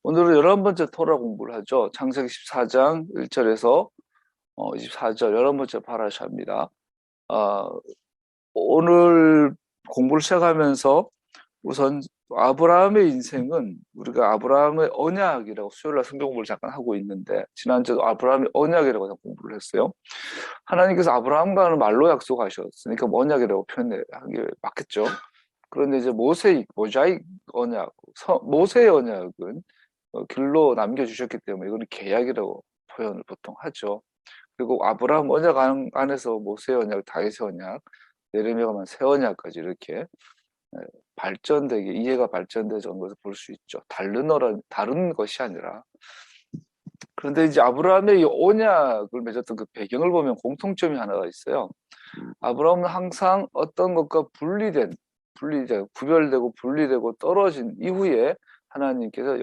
오늘은 11번째 토라 공부를 하죠. 창세기 14장 1절에서 24절 11번째 파라샤입니다. 오늘 공부를 시작하면서 우선 아브라함의 인생은 우리가 아브라함의 언약이라고 수요일날 성경 공부를 잠깐 하고 있는데 지난주에도 아브라함의 언약이라고 공부를 했어요. 하나님께서 아브라함과는 말로 약속하셨으니까 언약이라고 표현하는 게 맞겠죠. 그런데 이제 모자익 언약, 모세의 언약은 길로 남겨주셨기 때문에 이거는 계약이라고 표현을 보통 하죠. 그리고 아브라함 언약 안에서 모세 언약, 다윗의 언약, 예레미야가 새 언약까지 이렇게 발전되게 이해가 발전되는 것을 볼 수 있죠. 다른 것이 아니라. 그런데 이제 아브라함의 이 언약을 맺었던 그 배경을 보면 공통점이 하나가 있어요. 아브라함은 항상 어떤 것과 구별되고 분리되고 떨어진 이후에 하나님께서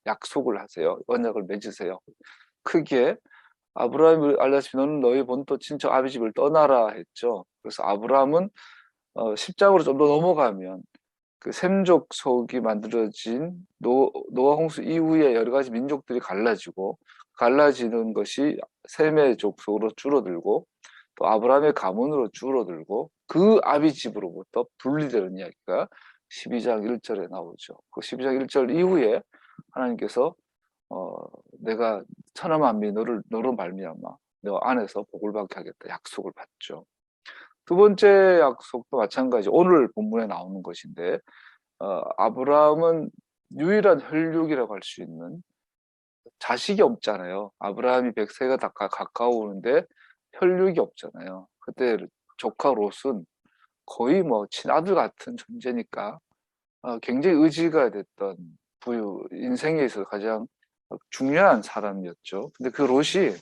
약속을 하세요. 언약을 맺으세요. 크게 아브라함이 알다시피 너는 너희 본토 친척 아비 집을 떠나라 했죠. 그래서 아브라함은 10장으로 좀 더 넘어가면 그 셈족 속이 만들어진 노아 홍수 이후에 여러 가지 민족들이 갈라지는 것이 셈의 족속으로 줄어들고 또 아브라함의 가문으로 줄어들고 그 아비 집으로부터 분리되는 이야기가 12장 1절에 나오죠. 그 12장 1절 이후에 하나님께서 내가 천하 만민 너로 말미암아 너 안에서 복을 받게 하겠다 약속을 받죠. 두 번째 약속도 마찬가지 오늘 본문에 나오는 것인데 아브라함은 유일한 혈육이라고 할 수 있는 자식이 없잖아요. 아브라함이 100세가 다 가까우는데 혈육이 없잖아요. 그때 조카 롯은 거의 뭐 친아들 같은 존재니까 굉장히 의지가 됐던 인생에 있어서 가장 중요한 사람이었죠. 근데 그 롯이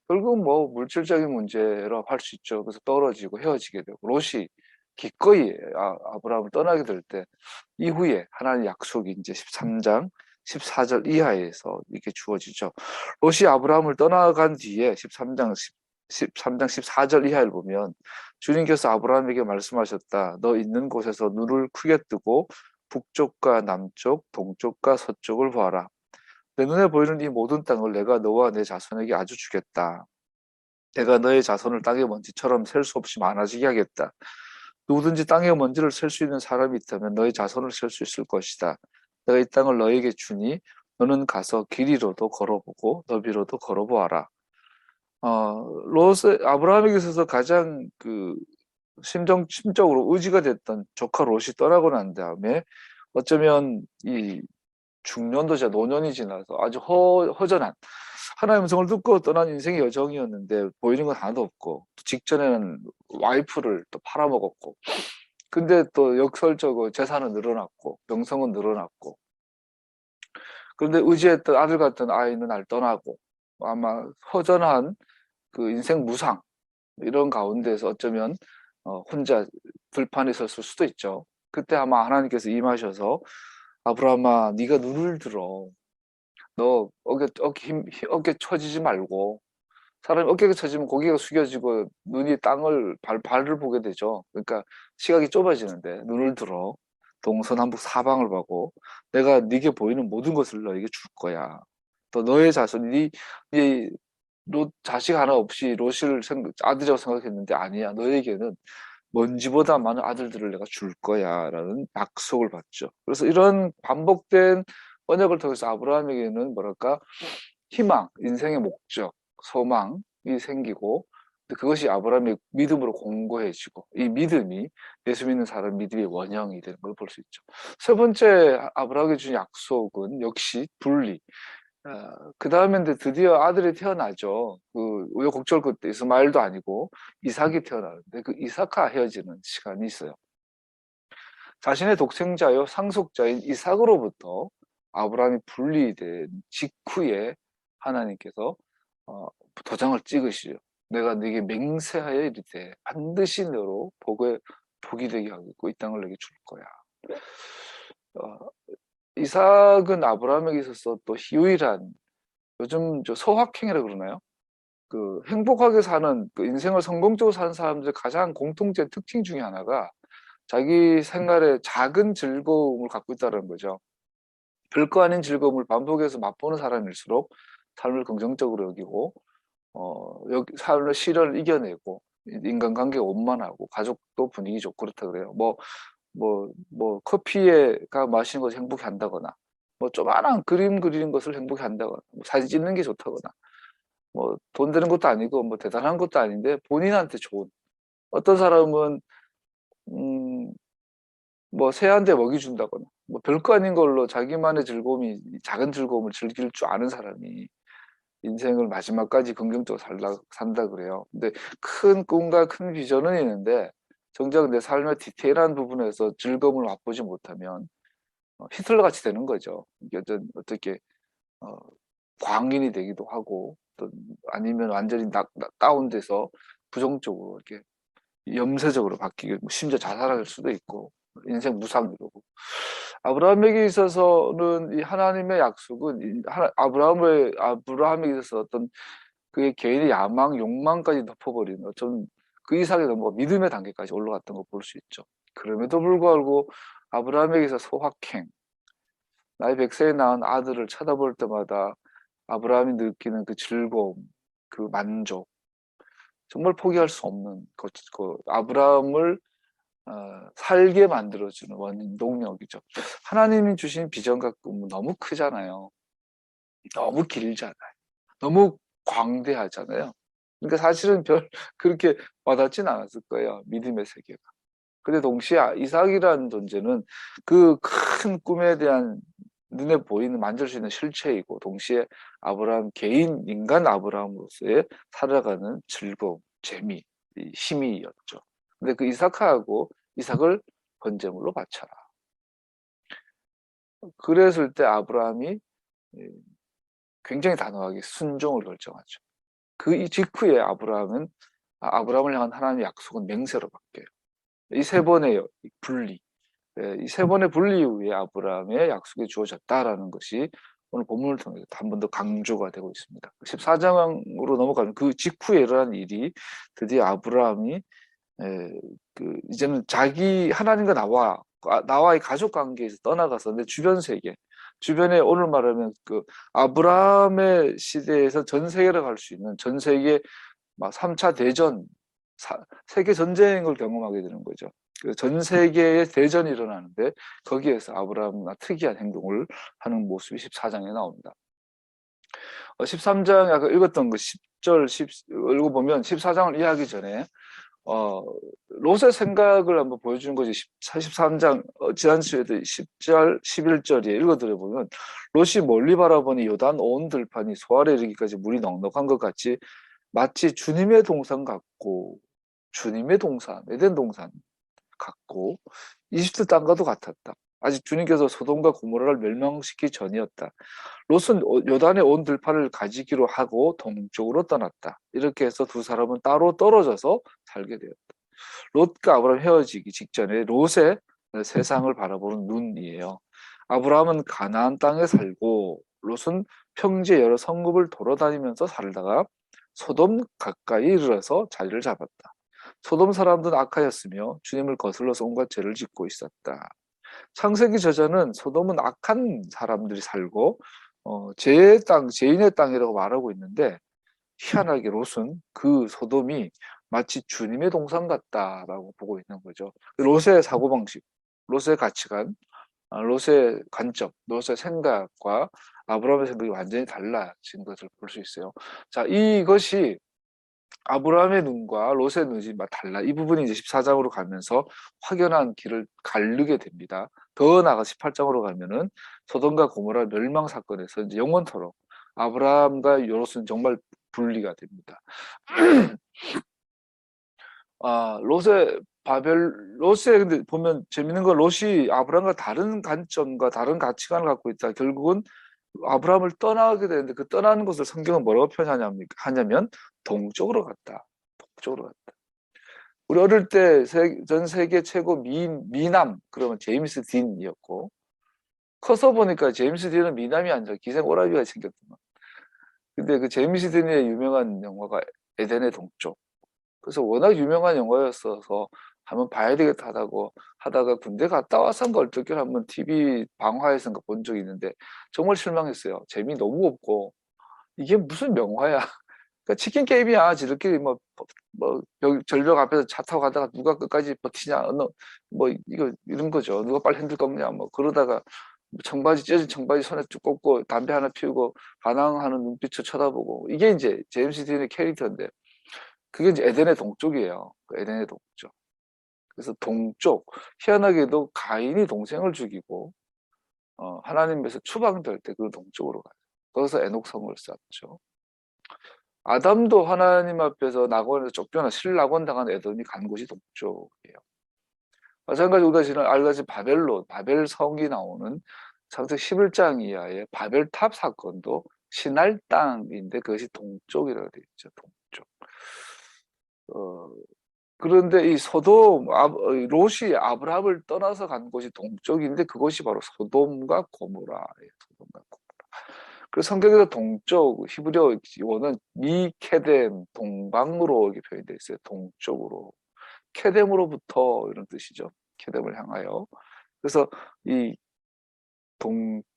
결국 뭐 물질적인 문제라고 할 수 있죠. 그래서 떨어지고 헤어지게 되고 롯이 기꺼이 아브라함을 떠나게 될 때 이후에 하나님의 약속이 이제 13장 14절 이하에서 이렇게 주어지죠. 롯이 아브라함을 떠나간 뒤에 13장 14절 이하를 보면 주님께서 아브라함에게 말씀하셨다. 너 있는 곳에서 눈을 크게 뜨고 북쪽과 남쪽, 동쪽과 서쪽을 보아라. 내 눈에 보이는 이 모든 땅을 내가 너와 내 자손에게 아주 주겠다. 내가 너의 자손을 땅의 먼지처럼 셀 수 없이 많아지게 하겠다. 누구든지 땅의 먼지를 셀 수 있는 사람이 있다면 너의 자손을 셀 수 있을 것이다. 내가 이 땅을 너에게 주니 너는 가서 길이로도 걸어보고 너비로도 걸어보아라. 아브라함에게 있어서 가장 심적으로 의지가 됐던 조카 롯이 떠나고 난 다음에 어쩌면 이 중년도 노년이 지나서 아주 허전한 하나님의 음성을 듣고 떠난 인생의 여정이었는데 보이는 건 하나도 없고 직전에는 와이프를 또 팔아먹었고 근데 또 역설적으로 재산은 늘어났고 명성은 늘어났고 그런데 의지했던 아들 같은 아이는 날 떠나고 아마 허전한 그 인생 무상 이런 가운데서 어쩌면 혼자 불판에 섰을 수도 있죠. 그때 아마 하나님께서 임하셔서 아브라함아 네가 눈을 들어. 너 어깨 처지지 말고 사람이 어깨가 처지면 고개가 숙여지고 눈이 발을 보게 되죠. 그러니까 시각이 좁아지는데 눈을 들어 동서남북 사방을 보고 내가 네게 보이는 모든 것을 너에게 줄 거야. 또 너의 자손이 롯 자식 하나 없이 롯을 아들이라고 생각했는데 아니야. 너에게는 먼지보다 많은 아들들을 내가 줄 거야 라는 약속을 받죠. 그래서 이런 반복된 언약을 통해서 아브라함에게는 뭐랄까 희망, 인생의 목적, 소망이 생기고 그것이 아브라함의 믿음으로 공고해지고 이 믿음이 예수 믿는 사람 믿음의 원형이 되는 걸 볼 수 있죠. 세 번째 아브라함에게 준 약속은 역시 분리. 그 다음에 드디어 아들이 태어나죠. 그 우여곡절 끝에 이스마엘도 아니고 이삭이 태어나는데 그 이삭과 헤어지는 시간이 있어요. 자신의 독생자요 상속자인 이삭으로부터 아브라함이 분리된 직후에 하나님께서 도장을 찍으시죠. 내가 네게 맹세하여 이르되 반드시 너로 복이 되게 하겠고 이 땅을 내게 줄 거야. 어, 이삭은 아브라함에게 있어서 또 유일한 요즘 소확행이라고 그러나요? 그 행복하게 사는 그 인생을 성공적으로 사는 사람들의 가장 공통된 특징 중에 하나가 자기 생활에 작은 즐거움을 갖고 있다는 거죠. 별거 아닌 즐거움을 반복해서 맛보는 사람일수록 삶을 긍정적으로 여기고 여기 삶의 시련을 이겨내고 인간관계가 원만하고 가족도 분위기 좋고 그렇다 그래요. 커피에가 마시는 것을 행복해 한다거나, 조그마한 그림 그리는 것을 행복해 한다거나, 사진 찍는 게 좋다거나, 돈 되는 것도 아니고, 대단한 것도 아닌데, 본인한테 좋은. 어떤 사람은, 음, 새 한 대 먹이 준다거나, 별거 아닌 걸로 자기만의 즐거움이, 작은 즐거움을 즐길 줄 아는 사람이 인생을 마지막까지 긍정적으로 산다 그래요. 근데 큰 꿈과 큰 비전은 있는데, 정작 내 삶의 디테일한 부분에서 즐거움을 맛보지 못하면 히틀러 같이 되는 거죠. 이게 어떻게 어, 광인이 되기도 하고 또 아니면 완전히 다운돼서 부정적으로 이렇게 염세적으로 바뀌게 심지어 자살할 수도 있고 인생 무상이고 아브라함에게 있어서는 이 하나님의 약속은 아브라함에게 있어서 어떤 그의 개인의 야망, 욕망까지 덮어버리는 어떤 그 이상의 넘어 믿음의 단계까지 올라갔던 거 볼 수 있죠. 그럼에도 불구하고 아브라함에게서 소확행, 나의 백세에 낳은 아들을 쳐다볼 때마다 아브라함이 느끼는 그 즐거움, 그 만족, 정말 포기할 수 없는 그 아브라함을 살게 만들어주는 원인 동력이죠. 하나님이 주신 비전과 꿈은 너무 크잖아요. 너무 길잖아요. 너무 광대하잖아요. 그러니까 사실은 그렇게 와닿진 않았을 거예요. 믿음의 세계가. 근데 동시에 이삭이라는 존재는 그 큰 꿈에 대한 눈에 보이는 만질 수 있는 실체이고 동시에 아브라함 개인 인간 아브라함으로서의 살아가는 즐거움, 재미, 힘이었죠. 근데 그 이삭을 번제물로 바쳐라. 그랬을 때 아브라함이 굉장히 단호하게 순종을 결정하죠. 그 직후에 아브라함을 향한 하나님의 약속은 맹세로 바뀌어요. 이 세 번의 분리, 이 세 번의 분리 이후에 아브라함의 약속이 주어졌다라는 것이 오늘 본문을 통해서 한 번 더 강조가 되고 있습니다. 14장으로 넘어가면 그 직후에 일어난 일이 드디어 아브라함이 이제는 하나님과 나와의 가족 관계에서 떠나가서 내 주변 세계, 주변에 오늘 말하면 그 아브라함의 시대에서 전 세계를 갈 수 있는 전 세계 막 3차 대전, 세계 전쟁을 경험하게 되는 거죠. 전 세계의 대전이 일어나는데 거기에서 아브라함과 특이한 행동을 하는 모습이 14장에 나옵니다. 13장 아까 읽었던 그 10절 읽어보면 14장을 이해하기 전에 롯의 생각을 한번 보여주는 거지. 43장 지난 주에도 10절 11절에 읽어드려보면 롯이 멀리 바라보니 요단 온 들판이 소알에 이르기까지 물이 넉넉한 것 같이 마치 주님의 동산 같고 주님의 동산 에덴 동산 같고 이집트 땅과도 같았다. 아직 주님께서 소돔과 고모라를 멸망시키기 전이었다. 롯은 요단의 온 들판을 가지기로 하고 동쪽으로 떠났다. 이렇게 해서 두 사람은 따로 떨어져서 살게 되었다. 롯과 아브라함 헤어지기 직전에 롯의 세상을 바라보는 눈이에요. 아브라함은 가나안 땅에 살고 롯은 평지의 여러 성읍을 돌아다니면서 살다가 소돔 가까이 이르러서 자리를 잡았다. 소돔 사람들은 악하였으며 주님을 거슬러서 온갖 죄를 짓고 있었다. 창세기 저자는 소돔은 악한 사람들이 살고 죄의 땅, 죄인의 땅이라고 말하고 있는데 희한하게 롯은 그 소돔이 마치 주님의 동산 같다라고 보고 있는 거죠. 롯의 사고방식, 롯의 가치관, 롯의 관점, 롯의 생각과 아브라함의 생각이 완전히 달라진 것을 볼 수 있어요. 자, 이것이 아브라함의 눈과 롯의 눈이 달라. 이 부분이 이제 14장으로 가면서 확연한 길을 가르게 됩니다. 더 나아가 18장으로 가면은 소돔과 고모라 멸망 사건에서 이제 영원토록 아브라함과 롯은 정말 분리가 됩니다. 롯의 근데 보면 재밌는 건 롯이 아브라함과 다른 관점과 다른 가치관을 갖고 있다. 결국은 아브라함을 떠나게 되는데 그 떠나는 것을 성경은 뭐라고 하냐면 동쪽으로 갔다. 동쪽으로 갔다. 우리 어릴 때 전 세계 최고 미남 그러면 제임스 딘이었고 커서 보니까 제임스 딘은 미남이 아니라 기생 오라비가 생겼구만. 근데 그 제임스 딘의 유명한 영화가 에덴의 동쪽. 그래서 워낙 유명한 영화였어서 한번 봐야 되겠다 하다가 군대 갔다 와서인가 어떻게 한번 TV 방화에서인가 본 적이 있는데 정말 실망했어요. 재미 너무 없고 이게 무슨 명화야. 그러니까 치킨 게임이야. 지들끼리 절벽 앞에서 차 타고 가다가 누가 끝까지 버티냐. 뭐 이거 이런 거죠. 누가 빨리 흔들 겁냐. 뭐 그러다가 찢어진 청바지 손에 쭉 꽂고 담배 하나 피우고 반항하는 눈빛을 쳐다보고 이게 이제 제임스 딘의 캐릭터인데 그게 이제 에덴의 동쪽이에요. 그 에덴의 동쪽. 그래서 동쪽 희한하게도 가인이 동생을 죽이고 하나님께서 추방될 때 그 동쪽으로 가요. 거기서 에녹성을 쌓죠. 아담도 하나님 앞에서 낙원에서 쫓겨나 실낙원 당한 에돔이 간 곳이 동쪽이에요. 마찬가지로 우리가 지금 알다시피 바벨 성이 나오는 창세기 11장 이하의 바벨탑 사건도 신할 땅인데 그것이 동쪽이라고 되어 있죠. 동쪽. 그런데 이 롯이 아브라함을 떠나서 간 곳이 동쪽인데 그것이 바로 소돔과 고모라예요. 소돔과 고모라. 그래서 성경에서 동쪽 히브리어 원은 미케뎀 동방으로 이렇게 표현되어 있어요. 동쪽으로. 케뎀으로부터 이런 뜻이죠. 케뎀을 향하여. 그래서 이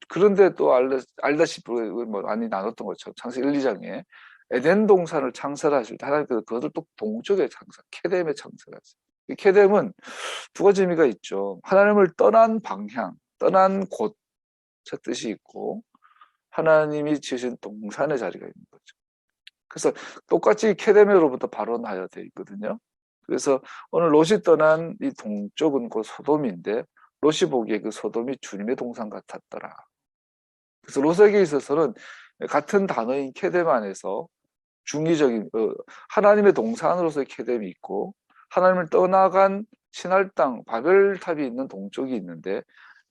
그런데 또 알다시피 뭐 많이 나눴던 것처럼 창세기 1, 2장에 에덴 동산을 창설하실 때 하나님께서 그것을 또 동쪽에 케뎀에 창설하세요. 이 케뎀은 두 가지 의미가 있죠. 하나님을 떠난 방향, 떠난 곳, 저 뜻이 있고 하나님이 지으신 동산의 자리가 있는 거죠. 그래서 똑같이 케데메로부터 발원하여 되어 있거든요. 그래서 오늘 롯이 떠난 이 동쪽은 곧 소돔인데 롯이 보기에 그 소돔이 주님의 동산 같았더라. 그래서 롯에게 있어서는 같은 단어인 케뎀 안에서 중의적인 하나님의 동산으로서의 케뎀이 있고 하나님을 떠나간 신할 땅 바벨탑이 있는 동쪽이 있는데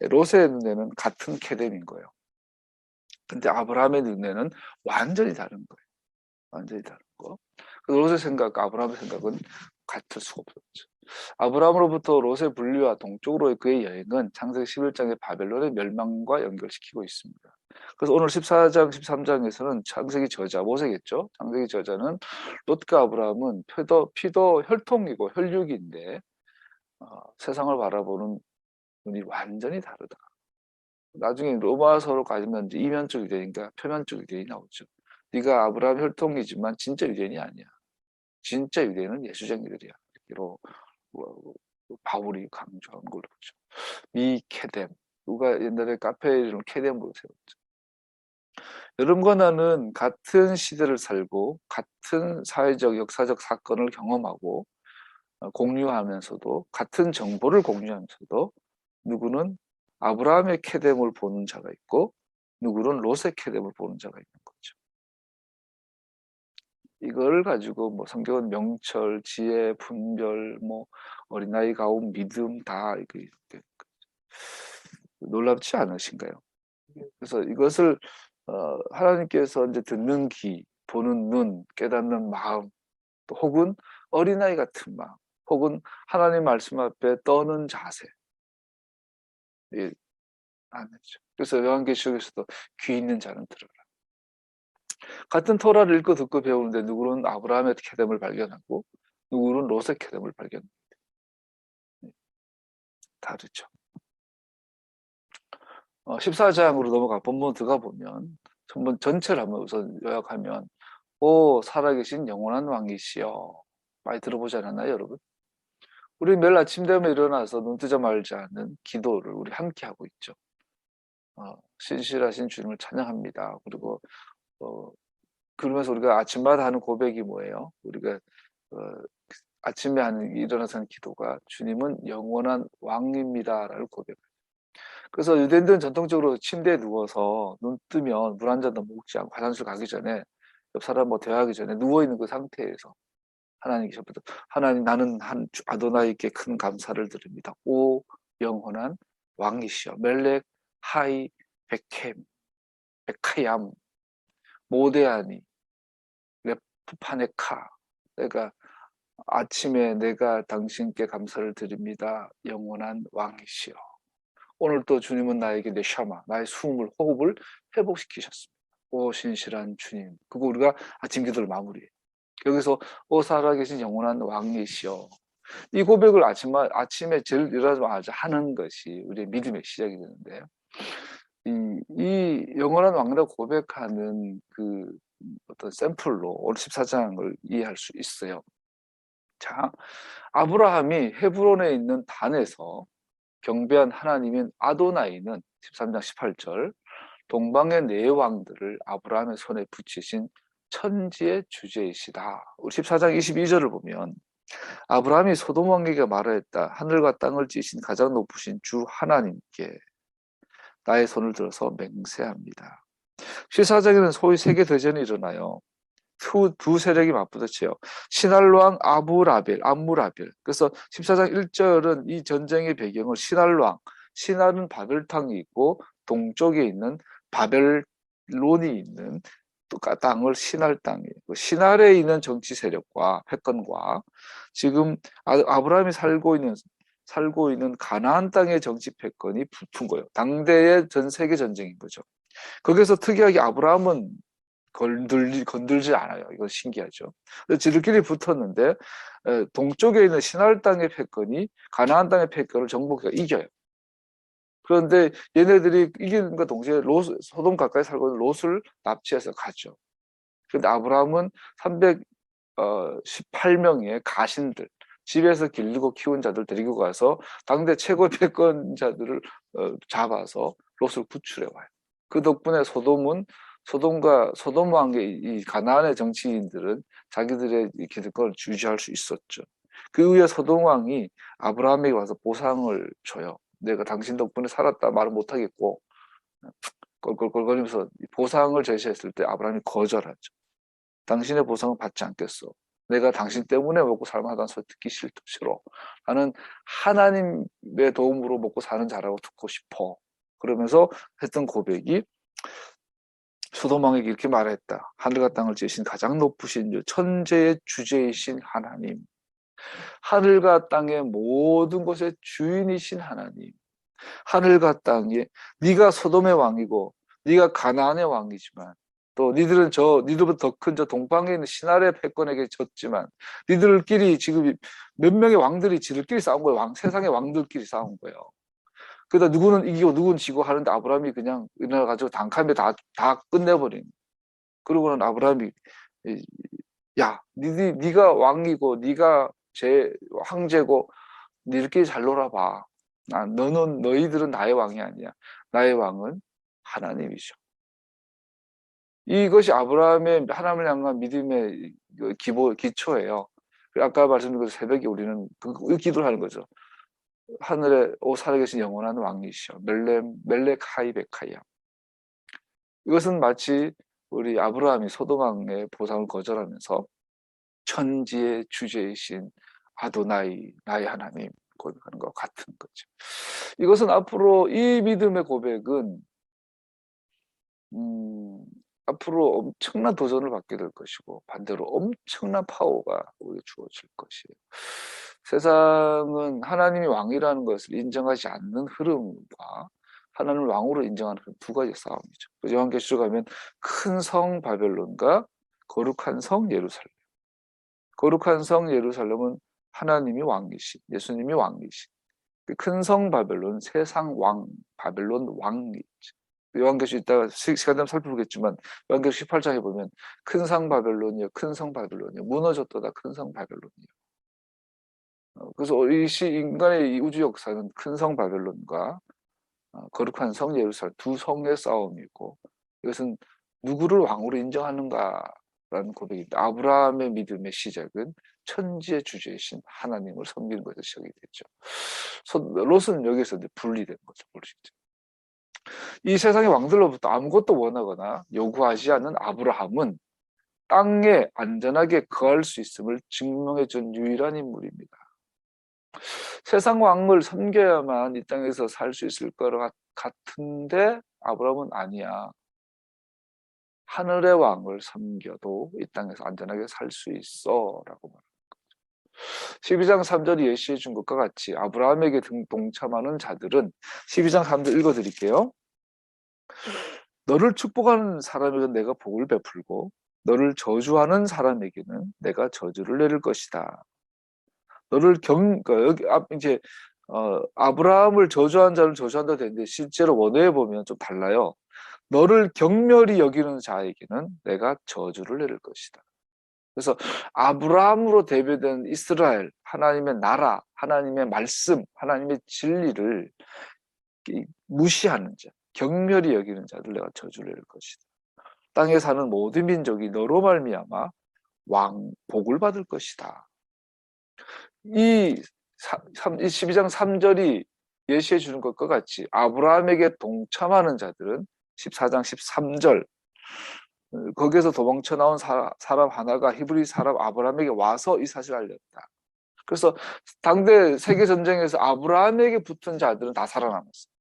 롯의 눈에는 같은 케뎀인 거예요. 근데 아브라함의 눈에는 완전히 다른 거예요. 완전히 다른 거. 롯의 생각과 아브라함의 생각은 같을 수가 없었죠. 아브라함으로부터 롯의 분리와 동쪽으로의 그의 여행은 창세기 11장의 바벨론의 멸망과 연결시키고 있습니다. 그래서 오늘 14장, 13장에서는 창세기 저자, 모세겠죠. 창세기 저자는 롯과 아브라함은 피도 혈통이고 혈육인데 세상을 바라보는 눈이 완전히 다르다. 나중에 로마서로 가면 이제 이면적 유대인과 표면적 유대인이 나오죠. 네가 아브라함 혈통이지만 진짜 유대인이 아니야. 진짜 유대인은 예수쟁이들이야. 이렇게 바울이 강조한 걸로 보죠. 미케뎀. 누가 옛날에 카페 이름 케뎀으로 세웠죠. 여러분과 나는 같은 시대를 살고 같은 사회적 역사적 사건을 경험하고 공유하면서도 같은 정보를 공유하면서도 누구는 아브라함의 케뎀을 보는 자가 있고 누구는 롯의 케뎀을 보는 자가 있는 거죠. 이걸 가지고 뭐 성경은 명철, 지혜, 분별, 뭐 어린아이 가움, 믿음 다 이렇게 놀랍지 않으신가요? 그래서 이것을 하나님께서 이제 듣는 귀, 보는 눈, 깨닫는 마음, 또 혹은 어린아이 같은 마음, 혹은 하나님 말씀 앞에 떠는 자세. 아니죠. 그래서 요한계시록에서도 귀 있는 자는 들어라. 같은 토라를 읽고 듣고 배우는데 누구는 아브라함의 케뎀을 발견하고 누구는 롯의 케뎀을 발견합니다. 다르죠. 14장으로 넘어가 본문 들어가 보면 전문 전체를 한번 우선 요약하면 오 살아계신 영원한 왕이시여 많이 들어보지 않았나요 여러분? 우리 매일 아침 되면 일어나서 눈 뜨자 말지 않는 기도를 우리 함께 하고 있죠. 신실하신 주님을 찬양합니다. 그리고 그러면서 우리가 아침마다 하는 고백이 뭐예요? 우리가 아침에 일어나서 하는 기도가 주님은 영원한 왕입니다라는 고백. 그래서 유대인들은 전통적으로 침대에 누워서 눈 뜨면 물 한 잔도 먹지 않고 화장실 가기 전에 옆 사람 뭐 대화하기 전에 누워 있는 그 상태에서 하나님께서부터 하나님 나는 한 아도나이께 큰 감사를 드립니다. 오 영원한 왕이시여 멜렉 하이 베켐 베카얌 모데아니 레프파네카 내가 아침에 내가 당신께 감사를 드립니다. 영원한 왕이시여. 오늘 또 주님은 나에게 네샤마, 나의 숨을, 호흡을 회복시키셨습니다. 오 신실한 주님. 그거 우리가 아침 기도를 마무리해요. 여기서 오 살아계신 영원한 왕이시여. 이 고백을 아침에 제일 일어나자마자 하는 것이 우리의 믿음의 시작이 되는데요. 이 영원한 왕이라고 고백하는 그 어떤 샘플로 오늘 14장을 이해할 수 있어요. 자, 아브라함이 헤브론에 있는 단에서 경배한 하나님인 아도나이는 13장 18절 동방의 네 왕들을 아브라함의 손에 붙이신 천지의 주제이시다. 우리 14장 22절을 보면 아브라함이 소돔 왕에게 말하였다. 하늘과 땅을 지으신 가장 높으신 주 하나님께 나의 손을 들어서 맹세합니다. 14장에는 소위 세계 대전이 일어나요. 두 세력이 맞부딪혀요. 신할왕 암무라벨. 그래서 14장 1절은 이 전쟁의 배경을 신할왕, 신할은 바벨탕이 있고 동쪽에 있는 바벨론이 있는 땅을 신할 땅이에요. 신할에 있는 정치 세력과 패권과 지금 아브라함이 살고 있는 가나안 땅의 정치 패권이 붙은 거예요. 당대의 전 세계 전쟁인 거죠. 거기서 특이하게 아브라함은 건들지 않아요. 이건 신기하죠. 지들끼리 붙었는데 동쪽에 있는 신할 땅의 패권이 가나안 땅의 패권을 정복해가 이겨요. 그런데 얘네들이 이기는과 동시에 소돔 가까이 살고 있는 롯을 납치해서 가죠. 그런데 아브라함은 318명의 가신들, 집에서 기르고 키운 자들 데리고 가서 당대 최고의 패권자들을 잡아서 롯을 구출해 와요. 그 덕분에 소돔 왕의 이 가나안의 정치인들은 자기들의 기득권을 유지할 수 있었죠. 그 후에 소돔 왕이 아브라함에게 와서 보상을 줘요. 내가 당신 덕분에 살았다 말은 못하겠고 껄껄껄거리면서 보상을 제시했을 때 아브라함이 거절하죠. 당신의 보상은 받지 않겠어. 내가 당신 때문에 먹고 살만하다는 소리 듣기 싫어. 나는 하나님의 도움으로 먹고 사는 자라고 듣고 싶어. 그러면서 했던 고백이 소돔 왕에게 이렇게 말했다. 하늘과 땅을 지으신 가장 높으신 천재의 주제이신 하나님. 하늘과 땅의 모든 것의 주인이신 하나님. 하늘과 땅에 네가 소돔의 왕이고 네가 가나안의 왕이지만 또 니들보다 더 큰 저 동방에 있는 신할의 패권에게 졌지만 니들끼리 지금 몇 명의 왕들이 지들끼리 싸운 거예요. 세상의 왕들끼리 싸운 거예요. 그러다 누구는 이기고 누구는 지고 하는데 아브라함이 그냥 일어나 가지고 단칼에 다 끝내버린. 그러고는 아브라함이 야, 네가 왕이고 네가 제 황제고 니들끼리 잘 놀아봐. 너희들은 나의 왕이 아니야. 나의 왕은 하나님이죠. 이것이 아브라함의 하나님을 향한 믿음의 기초예요. 아까 말씀드린 새벽에 우리는 그 기도를 하는 거죠. 하늘에 살아계신 영원한 왕이시여. 멜렉 하이베카야. 이것은 마치 우리 아브라함이 소돔 왕의 보상을 거절하면서 천지의 주제이신 아도나이, 나의 하나님 고백하는 것 같은 거죠. 이것은 앞으로 이 믿음의 고백은 앞으로 엄청난 도전을 받게 될 것이고 반대로 엄청난 파워가 우리에게 주어질 것이에요. 세상은 하나님이 왕이라는 것을 인정하지 않는 흐름과 하나님을 왕으로 인정하는 두 가지 싸움이죠. 요한계시록 가면 큰 성 바벨론과 거룩한 성 예루살렘. 거룩한 성 예루살렘은 하나님이 왕이신, 예수님이 왕이신. 큰 성 바벨론, 세상 왕, 바벨론 왕이죠. 요한계시록 이따가 시간 되면 살펴보겠지만 요한계시록 18장에 보면 큰 성 바벨론이요, 큰 성 바벨론이요, 무너졌도다 큰 성 바벨론이요. 그래서 인간의 이 우주 역사는 큰 성 바벨론과 거룩한 성 예루살렘 두 성의 싸움이고 이것은 누구를 왕으로 인정하는가라는 고백입니다. 아브라함의 믿음의 시작은 천지의 주제이신 하나님을 섬기는 것에서 시작이 됐죠. 롯은 여기서 분리된 거죠. 이 세상의 왕들로부터 아무것도 원하거나 요구하지 않는 아브라함은 땅에 안전하게 거할 수 있음을 증명해 준 유일한 인물입니다. 세상 왕을 섬겨야만 이 땅에서 살 수 있을 것 같은데 아브라함은 아니야. 하늘의 왕을 섬겨도 이 땅에서 안전하게 살 수 있어 라고 말합니다. 12장 3절이 예시해 준 것과 같이 아브라함에게 동참하는 자들은 12장 3절 읽어드릴게요. 너를 축복하는 사람에게는 내가 복을 베풀고 너를 저주하는 사람에게는 내가 저주를 내릴 것이다. 너를 그러니까 여기 이제 아브라함을 저주한 자를 저주한다 되는데 실제로 원어에 보면 좀 달라요. 너를 경멸히 여기는 자에게는 내가 저주를 내릴 것이다. 그래서 아브라함으로 대표된 이스라엘, 하나님의 나라, 하나님의 말씀, 하나님의 진리를 무시하는 자, 경멸히 여기는 자들 내가 저주를 내릴 것이다. 땅에 사는 모든 민족이 너로 말미암아 복을 받을 것이다. 이 12장 3절이 예시해 주는 것과 같이 아브라함에게 동참하는 자들은 14장 13절 거기에서 도망쳐 나온 사람 하나가 히브리 사람 아브라함에게 와서 이 사실을 알렸다. 그래서 당대 세계전쟁에서 아브라함에게 붙은 자들은 다 살아남았어요.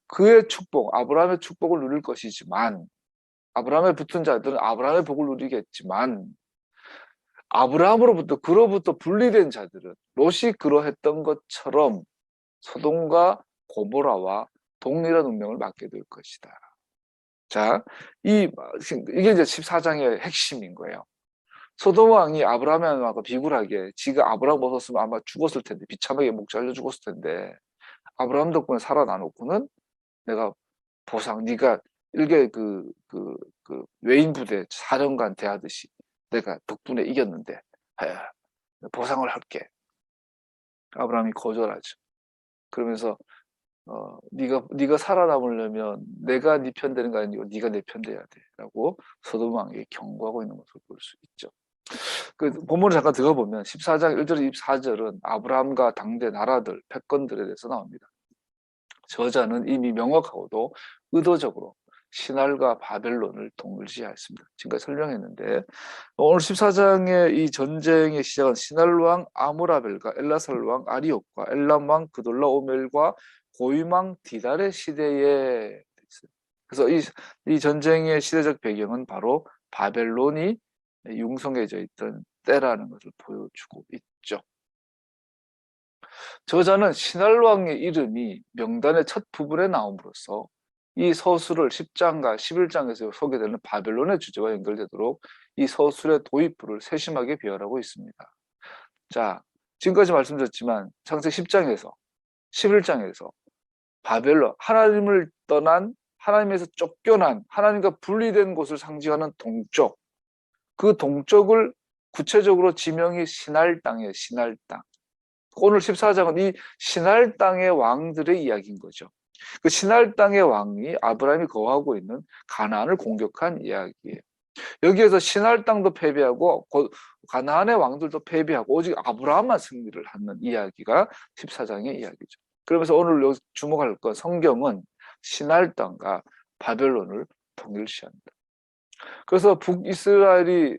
그의 축복, 아브라함의 축복을 누릴 것이지만 아브라함에 붙은 자들은 아브라함의 복을 누리겠지만 아브라함으로부터 그로부터 분리된 자들은 롯이 그러했던 것처럼 소돔과 고모라와 동일한 운명을 맞게 될 것이다. 자, 이게 이제 14장의 핵심인 거예요. 소돔 왕이 아브라함하고 비굴하게 지가 아브라함 없었으면 아마 죽었을 텐데 비참하게 목 잘려 죽었을 텐데 아브라함 덕분에 살아나놓고는 내가 보상 네가 일개 외인 부대 사령관 대하듯이 내가 덕분에 이겼는데 보상을 할게. 아브라함이 거절하죠. 그러면서 네가 살아남으려면 내가 네 편 되는 거 아니고 네가 내 편 돼야 돼라고 소돔 왕에게 경고하고 있는 것을 볼 수 있죠. 그 본문을 잠깐 들어보면 14장 1절 24절은 아브라함과 당대 나라들 패권들에 대해서 나옵니다. 저자는 이미 명확하고도 의도적으로 신할과 바벨론을 동일시하였습니다. 지금까지 설명했는데 오늘 14장의 이 전쟁의 시작은 신할왕 아무라벨과 엘라살왕 아리옥과 엘람왕 그돌라오멜과 고임왕 디달의 시대에 있어요. 그래서 이 전쟁의 시대적 배경은 바로 바벨론이 융성해져 있던 때라는 것을 보여주고 있죠. 저자는 신할왕의 이름이 명단의 첫 부분에 나옴으로써 이 서술을 10장과 11장에서 소개되는 바벨론의 주제와 연결되도록 이 서술의 도입부를 세심하게 비열하고 있습니다. 자, 지금까지 말씀드렸지만 창세기 10장에서 11장에서 바벨론, 하나님을 떠난 하나님에서 쫓겨난 하나님과 분리된 곳을 상징하는 동쪽, 그 동쪽을 구체적으로 지명이 신할 땅이에요. 신할 땅. 오늘 14장은 이 신할 땅의 왕들의 이야기인 거죠. 그 신할 땅의 왕이 아브라함이 거하고 있는 가나안을 공격한 이야기예요. 여기에서 신할 땅도 패배하고 가나안의 왕들도 패배하고 오직 아브라함만 승리를 하는 이야기가 14장의 이야기죠. 그러면서 오늘 주목할 건 성경은 신할 땅과 바벨론을 통일시합니다. 그래서 북이스라엘이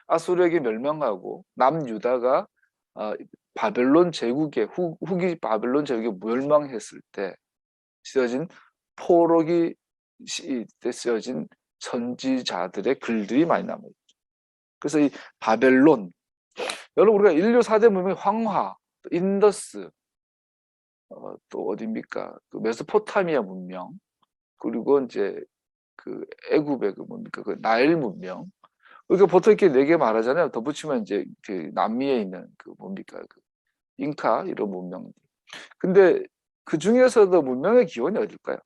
아수르에게 멸망하고 남유다가 바벨론 제국의 후기 바벨론 제국이 멸망했을 때 쓰여진 포로기 때 쓰여진 선지자들의 글들이 많이 남아있죠. 그래서 이 바벨론, 여러분 우리가 인류 4대 문명의 황화, 인더스, 또 어디입니까? 그 메소포타미아 문명, 그리고 이제 그 애굽의 그 뭡니까? 그 나일 문명. 그러니까 보통 이렇게 4개 말하잖아요. 덧붙이면 이제 그 남미에 있는 그 뭡니까? 그 잉카 이런 문명. 근데 그 중에서도 문명의 기원이 어딜까요?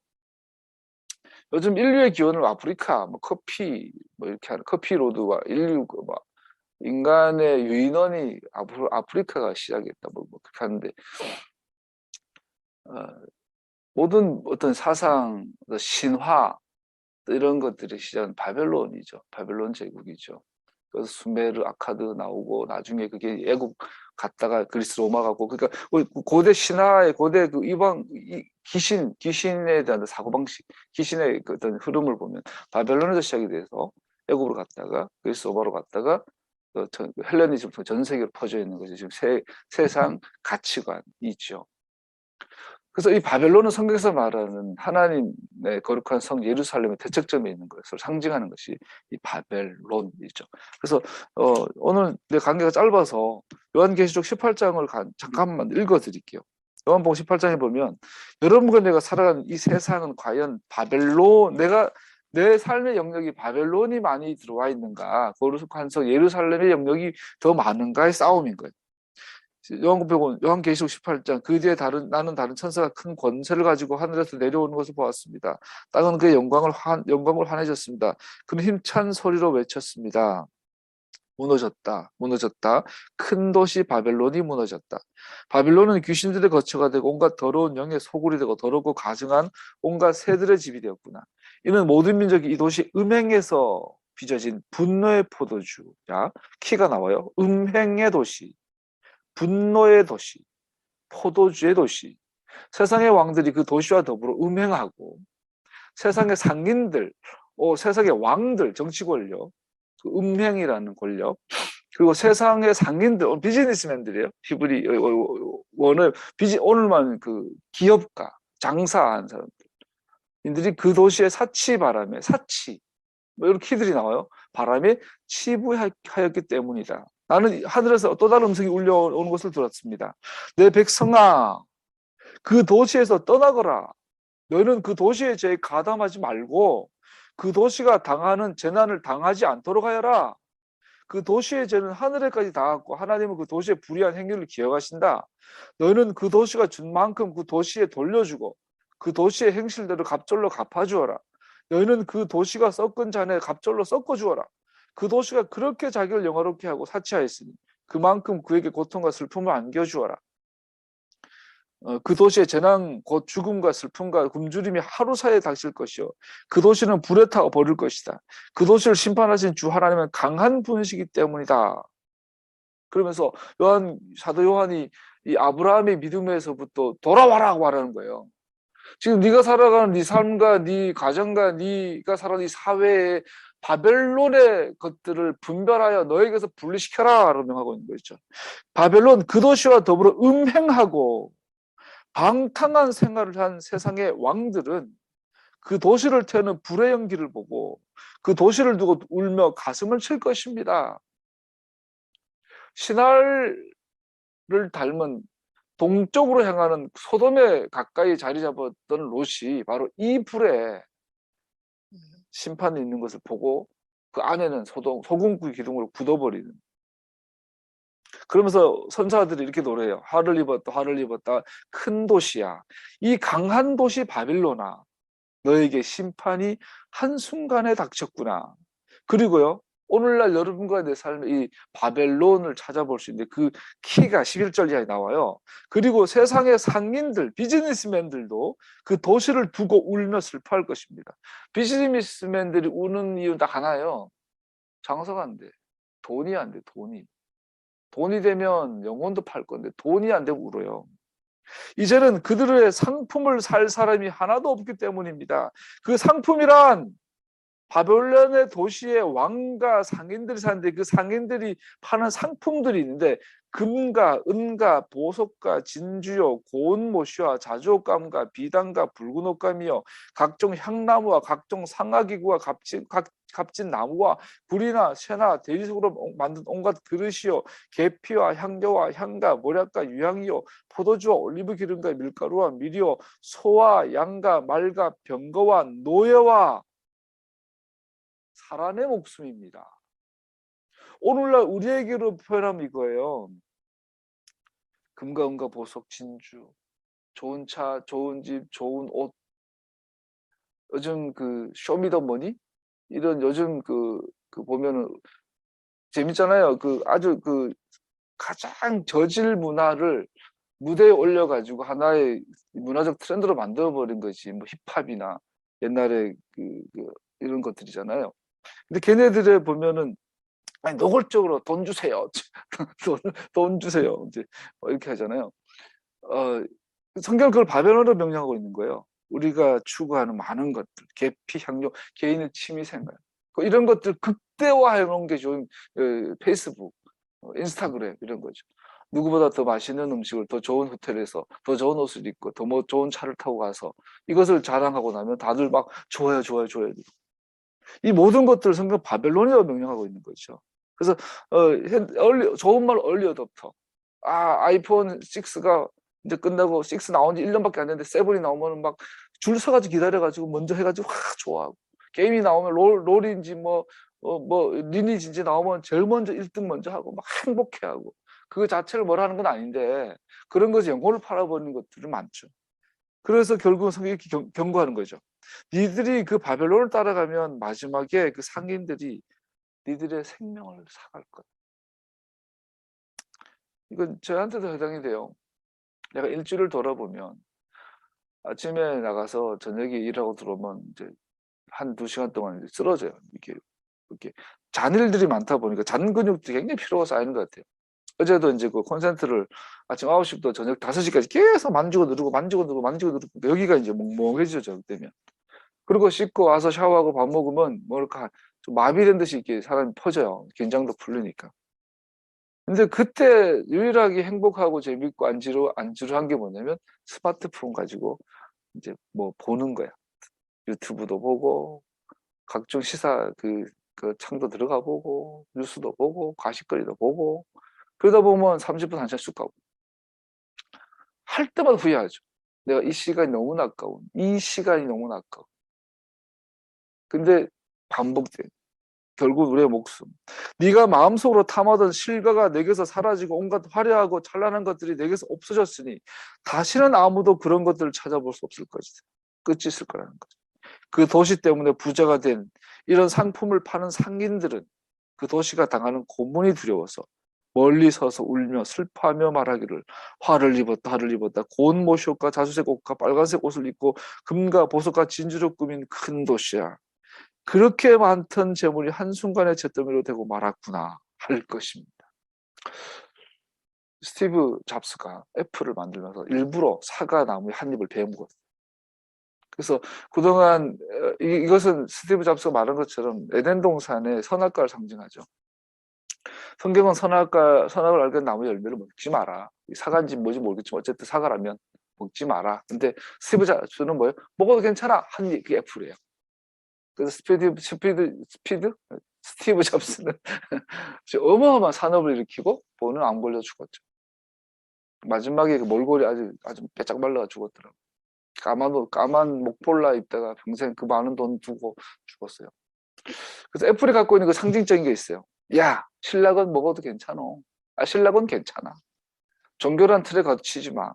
요즘 인류의 기원을 아프리카, 뭐 커피, 뭐 이렇게 하는 커피 로드와 인류 막 인간의 유인원이 아프리카가 시작했다 뭐 그렇게 하는데 모든 어떤 사상, 신화 이런 것들의 시작은 바벨론이죠. 바벨론 제국이죠. 그래서 수메르, 아카드 나오고 나중에 그게 애국 갔다가 그리스 로마 가고 그러니까 고대 신화의 고대 그 이방 귀신에 대한 사고방식, 귀신의 그 어떤 흐름을 보면 바벨론에서 시작이 돼서 애국으로 갔다가 그리스 로마로 갔다가 헬레니즘 전 세계로 퍼져 있는 것이 지금 세상 가치관이죠. 그래서 이 바벨론은 성경에서 말하는 하나님의 거룩한 성 예루살렘의 대척점에 있는 것을 상징하는 것이 이 바벨론이죠. 그래서 오늘 내 강의가 짧아서 요한계시록 18장을 잠깐만 읽어드릴게요. 요한복음 18장에 보면 여러분과 내가 살아가는 이 세상은 과연 바벨론, 내 삶의 영역이 바벨론이 많이 들어와 있는가, 거룩한 성 예루살렘의 영역이 더 많은가의 싸움인 거예요. 요한계시록 18장 그 뒤에 나는 다른 천사가 큰 권세를 가지고 하늘에서 내려오는 것을 보았습니다. 땅은 그의 영광을 환해졌습니다. 그는 힘찬 소리로 외쳤습니다. 무너졌다, 무너졌다. 큰 도시 바벨론이 무너졌다. 바벨론은 귀신들의 거처가 되고 온갖 더러운 영의 소굴이 되고 더럽고 가증한 온갖 새들의 집이 되었구나. 이는 모든 민족이 이 도시 음행에서 빚어진 분노의 포도주. 자, 키가 나와요. 음행의 도시, 분노의 도시, 포도주의 도시. 세상의 왕들이 그 도시와 더불어 음행하고 세상의 상인들, 세상의 왕들, 정치 권력, 그 음행이라는 권력, 그리고 세상의 상인들, 비즈니스맨들이에요. 히브리 오늘만 그 기업가, 장사한 사람들이 그 도시의 사치 바람에 뭐 이런 키들이 나와요. 바람에 치부하였기 때문이다. 나는 하늘에서 또 다른 음성이 울려오는 것을 들었습니다. 내 백성아, 그 도시에서 떠나거라. 너희는 그 도시의 죄에 가담하지 말고 그 도시가 당하는 재난을 당하지 않도록 하여라. 그 도시의 죄는 하늘에까지 닿았고 하나님은 그 도시의 불의한 행위를 기억하신다. 너희는 그 도시가 준 만큼 그 도시에 돌려주고 그 도시의 행실대로 갑절로 갚아주어라. 너희는 그 도시가 썩은 잔에 갑절로 섞어주어라. 그 도시가 그렇게 자기를 영화롭게 하고 사치하였으니 그만큼 그에게 고통과 슬픔을 안겨주어라. 그 도시의 재난 곧 죽음과 슬픔과 굶주림이 하루 사이에 닥칠 것이요 그 도시는 불에 타고 버릴 것이다. 그 도시를 심판하신 주 하나님은 강한 분이시기 때문이다. 그러면서 사도 요한이 이 아브라함의 믿음에서부터 돌아와라고 말하는 거예요. 지금 네가 살아가는 네 삶과 네 가정과 네가 살아가는 이 사회의 바벨론의 것들을 분별하여 너에게서 분리시켜라 라고 명하고 있는 거죠. 바벨론 그 도시와 더불어 음행하고 방탕한 생활을 한 세상의 왕들은 그 도시를 태우는 불의 연기를 보고 그 도시를 두고 울며 가슴을 칠 것입니다. 신할을 닮은 동쪽으로 향하는 소돔에 가까이 자리 잡았던 롯이 바로 이 불에 심판이 있는 것을 보고 그 안에는 소금구이 기둥으로 굳어버리는. 그러면서 선사들이 이렇게 노래해요. 화를 입었다 큰 도시야. 이 강한 도시 바빌로나 너에게 심판이 한순간에 닥쳤구나. 그리고요 오늘날 여러분과 내 삶의 이 바벨론을 찾아볼 수 있는데 그 키가 11절 이하에 나와요. 그리고 세상의 상인들, 비즈니스맨들도 그 도시를 두고 울며 슬퍼할 것입니다. 비즈니스맨들이 우는 이유는 딱 하나예요. 장사가 안 돼. 돈이 안 돼. 돈이 되면 영혼도 팔 건데 돈이 안 되고 울어요. 이제는 그들의 상품을 살 사람이 하나도 없기 때문입니다. 그 상품이란 바벨론의 도시의 왕과 상인들이 사는데 그 상인들이 파는 상품들이 있는데 금과 은과 보석과 진주요 고운 못이와 자주옷감과 비단과 붉은 옷감이요 각종 향나무와 각종 상아기구와 값진 나무와 굴이나 쇠나 대리석으로 만든 온갖 그릇이요 계피와 향료와 향과 모략과 유향이요 포도주와 올리브 기름과 밀가루와 밀이요 소와 양과 말과 병거와 노예와 사람의 목숨입니다. 오늘날 우리에게로 표현하면 이거예요. 금과 은과 보석, 진주, 좋은 차, 좋은 집, 좋은 옷. 요즘 그 쇼미더머니 이런 요즘 그 보면은 재밌잖아요. 아주 가장 저질 문화를 무대에 올려가지고 하나의 문화적 트렌드로 만들어버린 것이 뭐 힙합이나 옛날에 이런 것들이잖아요. 근데 걔네들에 보면은 아니 노골적으로 돈 주세요. 돈 주세요. 이제 이렇게 하잖아요. 성경 그걸 바벨론으로 명령하고 있는 거예요. 우리가 추구하는 많은 것들, 계피, 향료, 개인의 취미 생활 이런 것들 극대화해 놓은 게 좋은 페이스북, 인스타그램 이런 거죠. 누구보다 더 맛있는 음식을 더 좋은 호텔에서 더 좋은 옷을 입고 더 좋은 차를 타고 가서 이것을 자랑하고 나면 다들 막 좋아요. 이 모든 것들을 성경 바벨론이라고 명령하고 있는 거죠. 그래서 좋은 말 얼리 어댑터. 아이폰 6가 이제 끝나고 6 나온 지 1년밖에 안 됐는데 7이 나오면 막 줄 서가지고 기다려가지고 먼저 해가지고 좋아하고 게임이 나오면 롤인지 뭐 리니지인지 나오면 제일 먼저 1등 먼저 하고 막 행복해하고 그 자체를 뭐라 하는 건 아닌데 그런 것에 영혼을 팔아버리는 것들이 많죠. 그래서 결국은 성경이 이렇게 경고하는 거죠. 니들이 그 바벨론을 따라가면 마지막에 그 상인들이 니들의 생명을 사갈 것. 이건 저한테도 해당이 돼요. 내가 일주일을 돌아보면 아침에 나가서 저녁에 일하고 들어오면 이제 한두 시간 동안 이제 쓰러져요. 이렇게 잔일들이 많다 보니까 잔 근육도 굉장히 피로가 쌓이는 것 같아요. 어제도 이제 그 콘센트를 아침 9시부터 저녁 5시까지 계속 만지고 누르고 만지고 누르고 만지고 누르고 여기가 이제 멍멍해지죠, 저녁 되면. 그리고 씻고 와서 샤워하고 밥 먹으면 뭐랄까 좀 마비된 듯이 이렇게 사람이 퍼져요. 긴장도 풀리니까. 근데 그때 유일하게 행복하고 재밌고 안지루한 게 뭐냐면 스마트폰 가지고 이제 뭐 보는 거야. 유튜브도 보고 각종 시사 그 창도 들어가 보고 뉴스도 보고 가십거리도 보고 그러다 보면 30분 한참 쑥 가고 할 때마다 후회하죠. 내가 이 시간이 너무나 아까운 이 시간이 너무나 아까워. 근데 반복돼. 결국 우리의 목숨. 네가 마음속으로 탐하던 실과가 내게서 사라지고 온갖 화려하고 찬란한 것들이 내게서 없어졌으니 다시는 아무도 그런 것들을 찾아볼 수 없을 것이다. 끝이 있을 거라는 거죠. 그 도시 때문에 부자가 된 이런 상품을 파는 상인들은 그 도시가 당하는 고문이 두려워서 멀리 서서 울며 슬퍼하며 말하기를 화를 입었다 고운 모시옷과 자수색 옷과 빨간색 옷을 입고 금과 보석과 진주로 꾸민 큰 도시야. 그렇게 많던 재물이 한순간에 잿더미로 되고 말았구나 할 것입니다. 스티브 잡스가 애플을 만들면서 일부러 사과 나무에 한 입을 베어먹었어요. 그래서 그동안 이것은 스티브 잡스가 말한 것처럼 에덴 동산의 선악과를 상징하죠. 성경은 선악을 알게 나무 열매를 먹지 마라. 사과인지 뭐지 모르겠지만 어쨌든 사과라면 먹지 마라. 근데 스티브 잡스는 뭐예요? 먹어도 괜찮아. 한 입, 그게 애플이에요. 그래서 스티브 잡스는 어마어마한 산업을 일으키고 본은 암 걸려 죽었죠. 마지막에 그 몰골이 아주 빼짝 말라가 죽었더라고. 까만 목폴라 입다가 평생 그 많은 돈 두고 죽었어요. 그래서 애플이 갖고 있는 그 상징적인 게 있어요. 야, 신락은 먹어도 괜찮아. 신락은 괜찮아. 종교란 틀에 갇히지 마.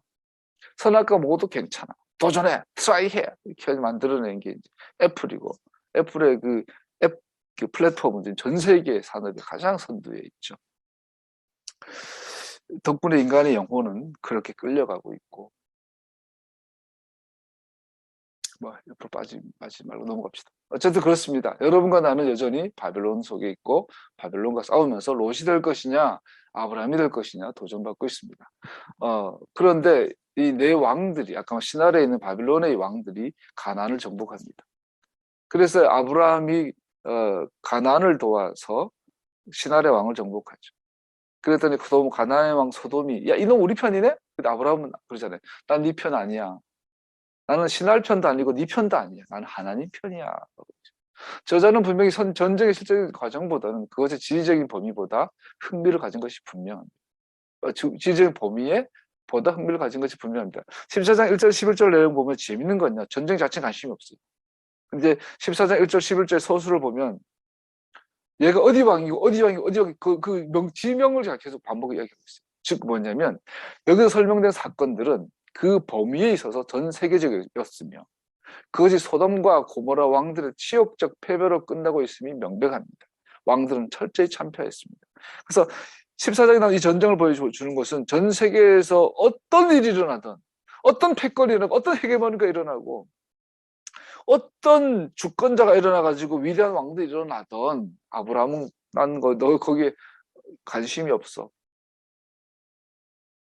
선악과 먹어도 괜찮아. 도전해, 트라이해. 이렇게 만들어낸 게 애플이고, 애플의 그 플랫폼은 전 세계 산업의 가장 선두에 있죠. 덕분에 인간의 영혼은 그렇게 끌려가고 있고, 옆으로 빠지지 말고 넘어갑시다. 어쨌든 그렇습니다. 여러분과 나는 여전히 바벨론 속에 있고 바벨론과 싸우면서 롯이 될 것이냐 아브라함이 될 것이냐 도전받고 있습니다. 그런데 이 네 왕들이 아까 시나리오에 있는 바벨론의 왕들이 가나안을 정복합니다. 그래서 아브라함이 가나안을 도와서 시나리오 왕을 정복하죠. 그랬더니 가나안의 왕 소돔이 야 이놈 우리 편이네? 근데 아브라함은 그러잖아요. 난 네 편 아니야. 나는 신할 편도 아니고 네 편도 아니야. 나는 하나님 편이야. 저자는 분명히 전쟁의 실제적인 과정보다는 그것의 지리적인 범위보다 흥미를 가진 것이 분명합니다. 지리적인 범위에 보다 흥미를 가진 것이 분명합니다. 14장 1절 11절 내용 보면 재밌는 건요. 전쟁 자체에 관심이 없어요. 근데 14장 1절 11절 서술을 보면 얘가 어디 왕이고 어디 왕이고 어디 왕이고 지명을 계속 반복 이야기하고 있어요. 즉 뭐냐면 여기서 설명된 사건들은 그 범위에 있어서 전 세계적이었으며 그것이 소돔과 고모라 왕들의 치욕적 패배로 끝나고 있음이 명백합니다. 왕들은 철저히 참패했습니다. 그래서 14장에 나온 이 전쟁을 보여주는 것은 전 세계에서 어떤 일이 일어나든 어떤 패권이 일어나고 어떤 헤게모니가 일어나고 어떤 주권자가 일어나가지고 위대한 왕들이 일어나던 아브라함은 너 거기에 관심이 없어.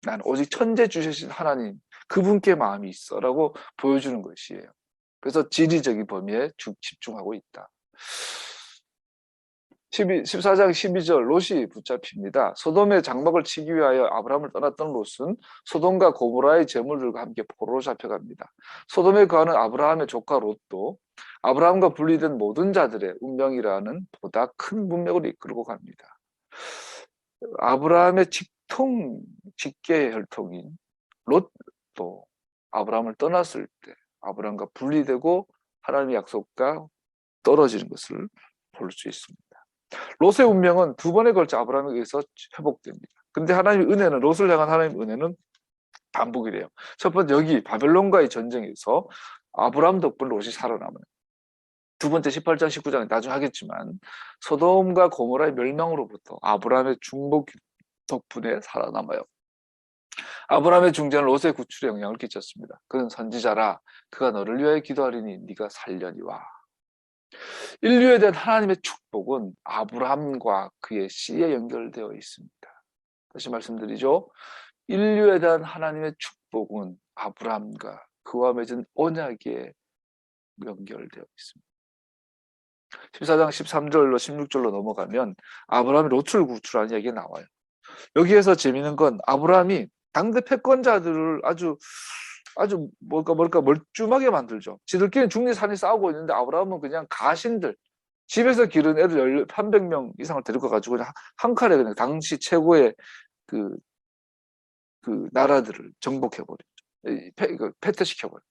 난 오직 천재 주신 하나님 그분께 마음이 있어 라고 보여주는 것이에요. 그래서 지리적인 범위에 집중하고 있다. 14장 12절 롯이 붙잡힙니다. 소돔의 장막을 치기 위하여 아브라함을 떠났던 롯은 소돔과 고모라의 재물들과 함께 포로로 잡혀갑니다. 소돔에 거하는 아브라함의 조카 롯도 아브라함과 분리된 모든 자들의 운명이라는 보다 큰 문명을 이끌고 갑니다. 아브라함의 직계 혈통인 롯도 아브라함을 떠났을 때 아브라함과 분리되고 하나님의 약속과 떨어지는 것을 볼 수 있습니다. 롯의 운명은 두 번에 걸쳐 아브라함에 의해서 회복됩니다. 근데 하나님의 은혜는, 롯을 향한 하나님의 은혜는 반복이래요. 첫 번째, 여기 바벨론과의 전쟁에서 아브라함 덕분에 롯이 살아남아요. 두 번째 18장 19장에 나중에 하겠지만 소돔과 고모라의 멸망으로부터 아브라함의 중복 덕분에 살아남아요. 아브라함의 중재는 롯의 구출에 영향을 끼쳤습니다. 그는 선지자라. 그가 너를 위하여 기도하리니 네가 살려니와. 인류에 대한 하나님의 축복은 아브라함과 그의 씨에 연결되어 있습니다. 다시 말씀드리죠. 인류에 대한 하나님의 축복은 아브라함과 그와 맺은 언약에 연결되어 있습니다. 14장 13절로 16절로 넘어가면 아브라함이 롯을 구출한 이야기가 나와요. 여기에서 재미있는 건 아브라함이 당대 패권자들을 아주 뭘까 멀쩡하게 만들죠. 지들끼리 중리산이 싸우고 있는데 아브라함은 그냥 가신들, 집에서 기른 애들 300명 이상을 데리고 가지고 그냥 한 칼에 그냥 당시 최고의 그 나라들을 정복해버렸죠. 패퇴시켜버렸죠.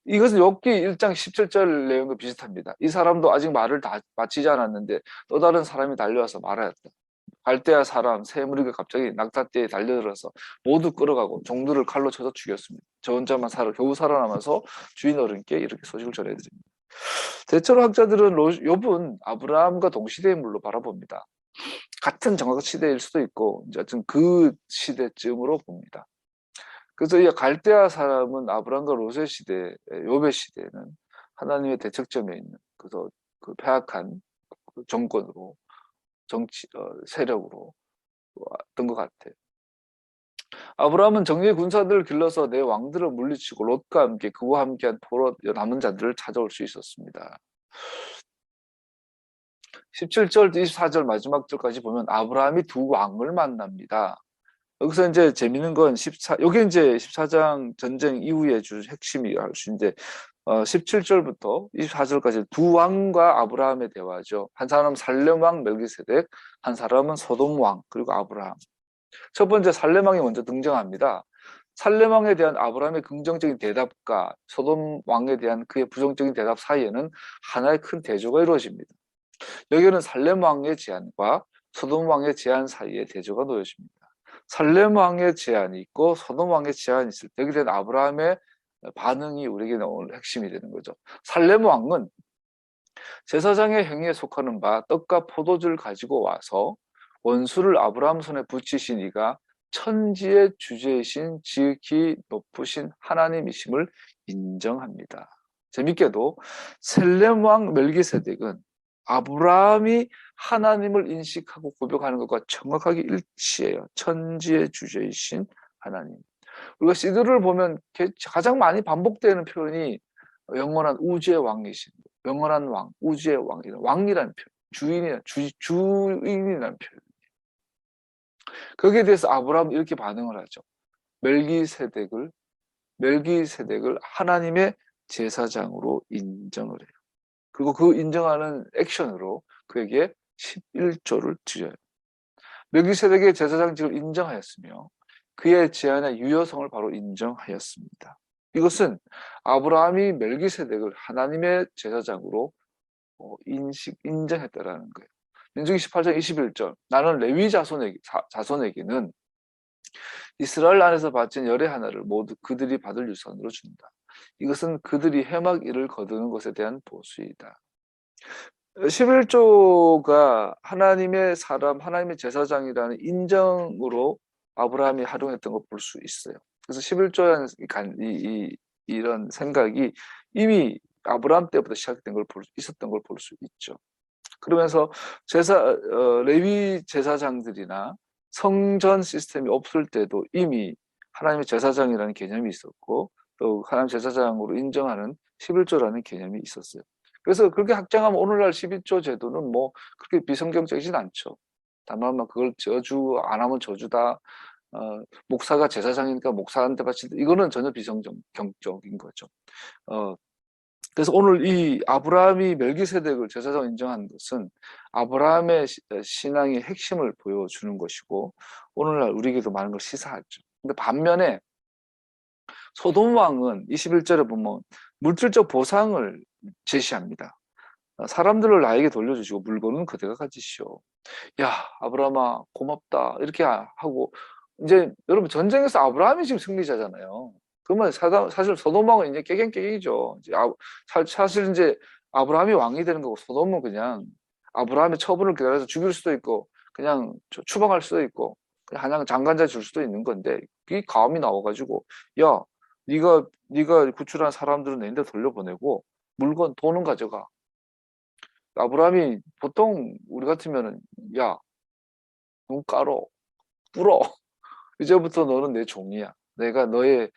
이것은 욥기 1장 17절 내용과 비슷합니다. 이 사람도 아직 말을 다 마치지 않았는데 또 다른 사람이 달려와서 말하였다. 갈대아 사람 세 무리가 갑자기 낙타떼에 달려들어서 모두 끌어가고 종들을 칼로 쳐서 죽였습니다. 저 혼자만 겨우 살아남아서 주인 어른께 이렇게 소식을 전해드립니다. 대체로 학자들은 욥은 아브라함과 동시대의 인물로 바라봅니다. 같은 정확 시대일 수도 있고 이제 그 시대쯤으로 봅니다. 그래서 이 갈대아 사람은 아브라함과 롯의 시대, 욥의 시대에는 하나님의 대척점에 있는 그래서 그 패악한 정권으로 세력으로 왔던 것 같아요. 아브라함은 정예 군사들을 길러서 내 왕들을 물리치고 롯과 함께 그와 함께한 포로 남은 자들을 찾아올 수 있었습니다. 17절, 24절 마지막 절까지 보면 아브라함이 두 왕을 만납니다. 여기서 이제 재밌는 건 여기 이제 14장 전쟁 이후의 주 핵심이 할 수 있는데 17절부터 24절까지 두 왕과 아브라함의 대화죠. 한 사람은 살렘 왕 멜기세덱, 한 사람은 소돔 왕, 그리고 아브라함. 첫 번째 살렘 왕이 먼저 등장합니다. 살렘 왕에 대한 아브라함의 긍정적인 대답과 소돔 왕에 대한 그의 부정적인 대답 사이에는 하나의 큰 대조가 이루어집니다. 여기는 살렘 왕의 제안과 소돔 왕의 제안 사이에 대조가 놓여집니다. 살렘 왕의 제안이 있고 소돔 왕의 제안이 있을 때 여기에 대한 아브라함의 반응이 우리에게 오늘 핵심이 되는 거죠. 살렘 왕은 제사장의 행위에 속하는 바 떡과 포도주를 가지고 와서 원수를 아브라함 손에 붙이시니가 천지의 주제이신 지극히 높으신 하나님이심을 인정합니다. 재밌게도 셀렘 왕 멜기세덱은 아브라함이 하나님을 인식하고 고백하는 것과 정확하게 일치해요. 천지의 주제이신 하나님. 우리가 시드를 보면 가장 많이 반복되는 표현이 영원한 우주의 왕이신, 영원한 왕, 우주의 왕이라는 표현, 주인이라는 표현. 거기에 대해서 아브라함은 이렇게 반응을 하죠. 멜기세덱을 하나님의 제사장으로 인정을 해요. 그리고 그 인정하는 액션으로 그에게 11조를 드려요. 멜기세덱의 제사장직을 인정하였으며 그의 제안의 유효성을 바로 인정하였습니다. 이것은 아브라함이 멜기세덱을 하나님의 제사장으로 인정했다라는 거예요. 민수기 18장 21절 나는 레위 자손에게는 이스라엘 안에서 바친 열의 하나를 모두 그들이 받을 유산으로 준다. 이것은 그들이 해막 일을 거두는 것에 대한 보수이다. 11조가 하나님의 사람, 하나님의 제사장이라는 인정으로 아브라함이 활용했던 걸 볼 수 있어요. 그래서 11조라는 이런 생각이 이미 아브라함 때부터 시작된 걸 있었던 걸 볼 수 있죠. 그러면서 레위 제사장들이나 성전 시스템이 없을 때도 이미 하나님의 제사장이라는 개념이 있었고 또 하나님 제사장으로 인정하는 11조라는 개념이 있었어요. 그래서 그렇게 확장하면 오늘날 11조 제도는 뭐 그렇게 비성경적이진 않죠. 다만 그걸 안 하면 저주다. 목사가 제사장이니까 목사한테 바친다. 이거는 전혀 비성경적인 거죠. 그래서 오늘 이 아브라함이 멜기세덱을 제사장 인정한 것은 아브라함의 신앙의 핵심을 보여주는 것이고 오늘날 우리에게도 많은 걸 시사하죠. 근데 반면에 소돔 왕은 21절에 보면 물질적 보상을 제시합니다. 사람들을 나에게 돌려주시고 물건은 그대가 가지시오. 야, 아브라함아, 고맙다. 이렇게 하고, 이제 여러분 전쟁에서 아브라함이 지금 승리자잖아요. 그러면 사실 소돔왕은 이제 깨갱깨갱이죠. 이제 사실 이제 아브라함이 왕이 되는 거고, 소돔은 그냥 아브라함의 처분을 기다려서 죽일 수도 있고, 그냥 추방할 수도 있고, 그냥 한양 장관자 줄 수도 있는 건데, 이 감이 나와가지고, 야, 네가 구출한 사람들은 내한테 돌려보내고, 물건, 돈은 가져가. 아브라함이 보통 우리 같으면은, 야, 눈 깔어, 불어. 이제부터 너는 내 종이야. 내가 너의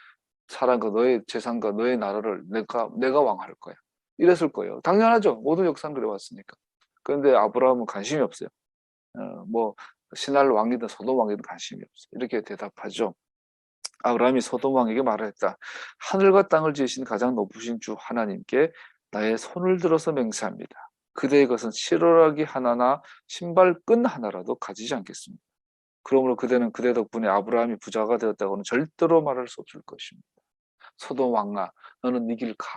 사랑과 너의 재산과 너의 나라를 내가 왕할 거야. 이랬을 거예요. 당연하죠. 모든 역사는 그래왔으니까. 그런데 아브라함은 관심이 없어요. 뭐 신할 왕이든 소돔 왕이든 관심이 없어요. 이렇게 대답하죠. 아브라함이 소돔 왕에게 말을 했다. 하늘과 땅을 지으신 가장 높으신 주 하나님께 나의 손을 들어서 맹세합니다. 그대의 것은 실오라기 하나나 신발끈 하나라도 가지지 않겠습니다. 그러므로 그대는 그대 덕분에 아브라함이 부자가 되었다고는 절대로 말할 수 없을 것입니다. 소돔 왕아, 너는 네 길 가.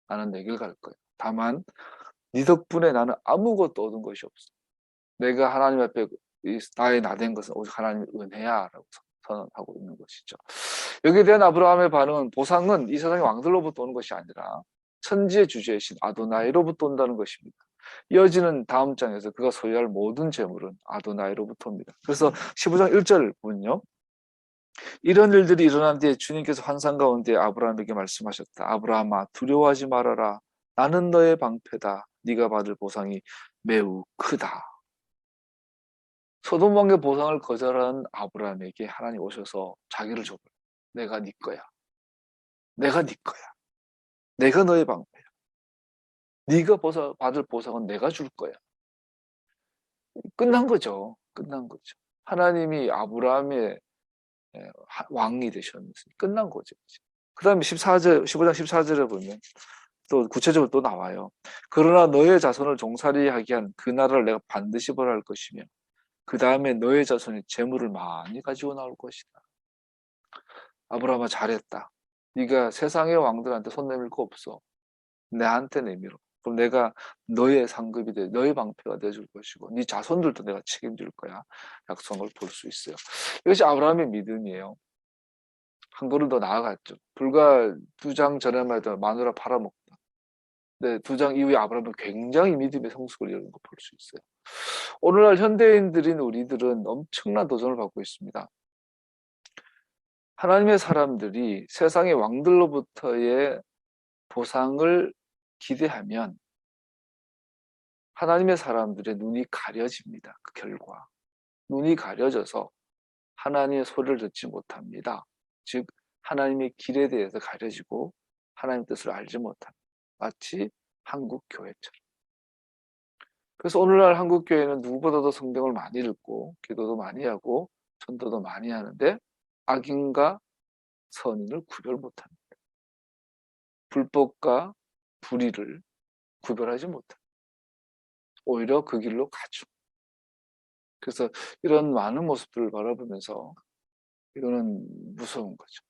나는 내 길 갈 거야. 다만 네 덕분에 나는 아무것도 얻은 것이 없어. 내가 하나님 앞에 나의 나된 것은 오직 하나님의 은혜야라고 선언하고 있는 것이죠. 여기에 대한 아브라함의 반응은 보상은 이 세상의 왕들로부터 오는 것이 아니라 천지의 주제이신 아도나이로부터 온다는 것입니다. 이어지는 다음 장에서 그가 소유할 모든 재물은 아도나이로부터 옵니다. 그래서 15장 1절 보면요. 이런 일들이 일어난 뒤에 주님께서 환상 가운데 아브라함에게 말씀하셨다. 아브라함아 두려워하지 말아라. 나는 너의 방패다. 네가 받을 보상이 매우 크다. 소돔 왕의 보상을 거절한 아브라함에게 하나님 오셔서 자기를 줘버려. 내가 네 거야. 내가 네 거야. 내가 너의 방패야. 네가 받을 보상은 내가 줄 거야. 끝난 거죠. 끝난 거죠. 하나님이 아브라함의 왕이 되셨는데 끝난 거죠. 그 다음에 15장 14절에 보면 또 구체적으로 또 나와요. 그러나 너의 자손을 종살이 하게 한 그 나라를 내가 반드시 벌할 것이며 그 다음에 너의 자손이 재물을 많이 가지고 나올 것이다. 아브라함아 잘했다. 네가 세상의 왕들한테 손 내밀 거 없어. 내한테 내밀어. 그럼 내가 너의 상급이 돼, 너의 방패가 돼줄 것이고 네 자손들도 내가 책임질 거야. 약속을 볼 수 있어요. 이것이 아브라함의 믿음이에요. 한 걸음 더 나아갔죠. 불과 2장 전에만 해도 마누라 팔아먹다. 네, 2장 이후에 아브라함은 굉장히 믿음의 성숙을 이루는 걸 볼 수 있어요. 오늘날 현대인들인 우리들은 엄청난 도전을 받고 있습니다. 하나님의 사람들이 세상의 왕들로부터의 보상을 기대하면 하나님의 사람들의 눈이 가려집니다. 그 결과. 눈이 가려져서 하나님의 소리를 듣지 못합니다. 즉 하나님의 길에 대해서 가려지고 하나님의 뜻을 알지 못합니다. 마치 한국 교회처럼. 그래서 오늘날 한국 교회는 누구보다도 성경을 많이 읽고 기도도 많이 하고 전도도 많이 하는데 악인과 선인을 구별 못합니다. 불법과 불의를 구별하지 못합니다. 오히려 그 길로 가죠. 그래서 이런 많은 모습들을 바라보면서 이거는 무서운 거죠.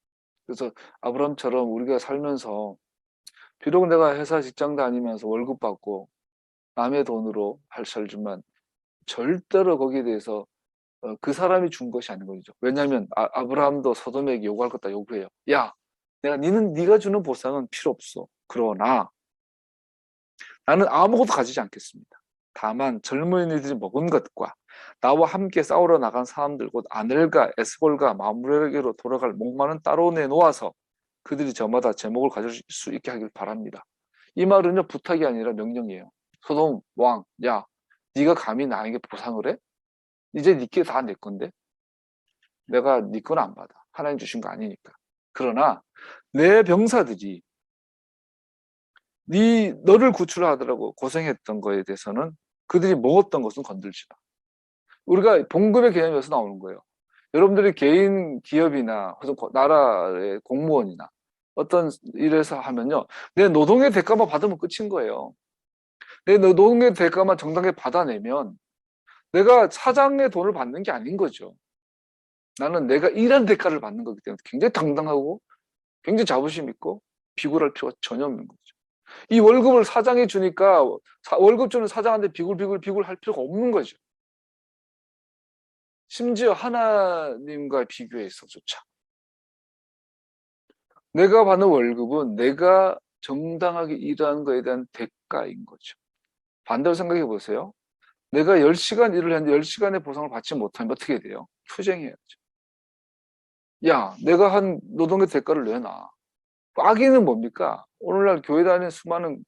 그래서 아브라함처럼 우리가 살면서 비록 내가 회사 직장 다니면서 월급 받고 남의 돈으로 살지만 절대로 거기에 대해서 그 사람이 준 것이 아닌 거죠. 왜냐하면 아브라함도 소돔에게 요구할 것 다 요구해요. 야, 네가 주는 보상은 필요 없어. 그러나 나는 아무것도 가지지 않겠습니다. 다만 젊은이들이 먹은 것과 나와 함께 싸우러 나간 사람들 곧 아넬과 에스볼과 마므레에게로 돌아갈 목마는 따로 내놓아서 그들이 저마다 제목을 가질 수 있게 하길 바랍니다. 이 말은요 부탁이 아니라 명령이에요. 소돔 왕, 야, 네가 감히 나에게 보상을 해? 이제 네게 다 내 건데 내가 네 건 안 받아. 하나님 주신 거 아니니까. 그러나 내 병사들이 너를 구출하더라고 고생했던 거에 대해서는 그들이 먹었던 것은 건들지 마. 우리가 봉급의 개념이 여기서 나오는 거예요. 여러분들이 개인 기업이나 나라의 공무원이나 어떤 일에서 하면요. 내 노동의 대가만 받으면 끝인 거예요. 내 노동의 대가만 정당하게 받아내면 내가 사장의 돈을 받는 게 아닌 거죠. 나는 내가 일한 대가를 받는 거기 때문에 굉장히 당당하고 굉장히 자부심 있고 비굴할 필요가 전혀 없는 거죠. 이 월급을 사장이 주니까 월급 주는 사장한테 비굴비굴 할 필요가 없는 거죠. 심지어 하나님과 비교해서조차 내가 받는 월급은 내가 정당하게 일하는 것에 대한 대가인 거죠. 반대로 생각해 보세요. 내가 10시간 일을 했는데 10시간의 보상을 받지 못하면 어떻게 돼요? 투쟁해야죠. 야, 내가 한 노동의 대가를 내놔. 악의는 뭡니까? 오늘날 교회 다니는 수많은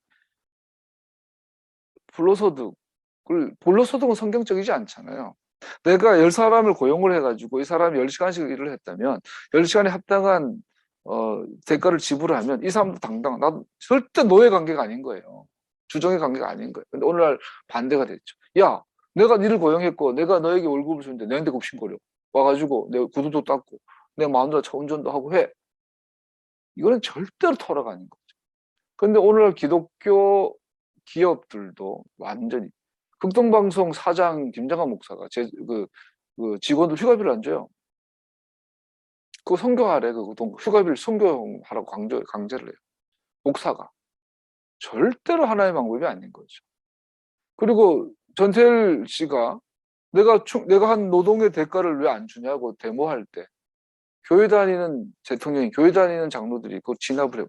불로소득은 성경적이지 않잖아요. 내가 10사람을 고용을 해가지고 이 사람이 10시간씩 일을 했다면 10시간에 합당한 대가를 지불하면 이 사람도 당당한, 나도 절대 노예 관계가 아닌 거예요. 주종의 관계가 아닌 거예요. 근데 오늘날 반대가 됐죠. 야, 내가 니를 고용했고 내가 너에게 월급을 주는데 내한테 굽신거려. 와가지고 내 구두도 닦고 내 마음대로 차 운전도 하고 해. 이거는 절대로 토라가 아닌 거죠. 근데 오늘날 기독교 기업들도 완전히 극동방송 사장 김장한 목사가 그 직원들 휴가비를 안 줘요. 그거 성교하래. 휴가비를 성교하라고 강제를 해요. 목사가. 절대로 하나의 방법이 아닌 거죠. 그리고 전태일 씨가 내가 한 노동의 대가를 왜 안 주냐고 데모할 때 교회 다니는 대통령이 교회 다니는 장로들이 그걸 진압을 해버려요.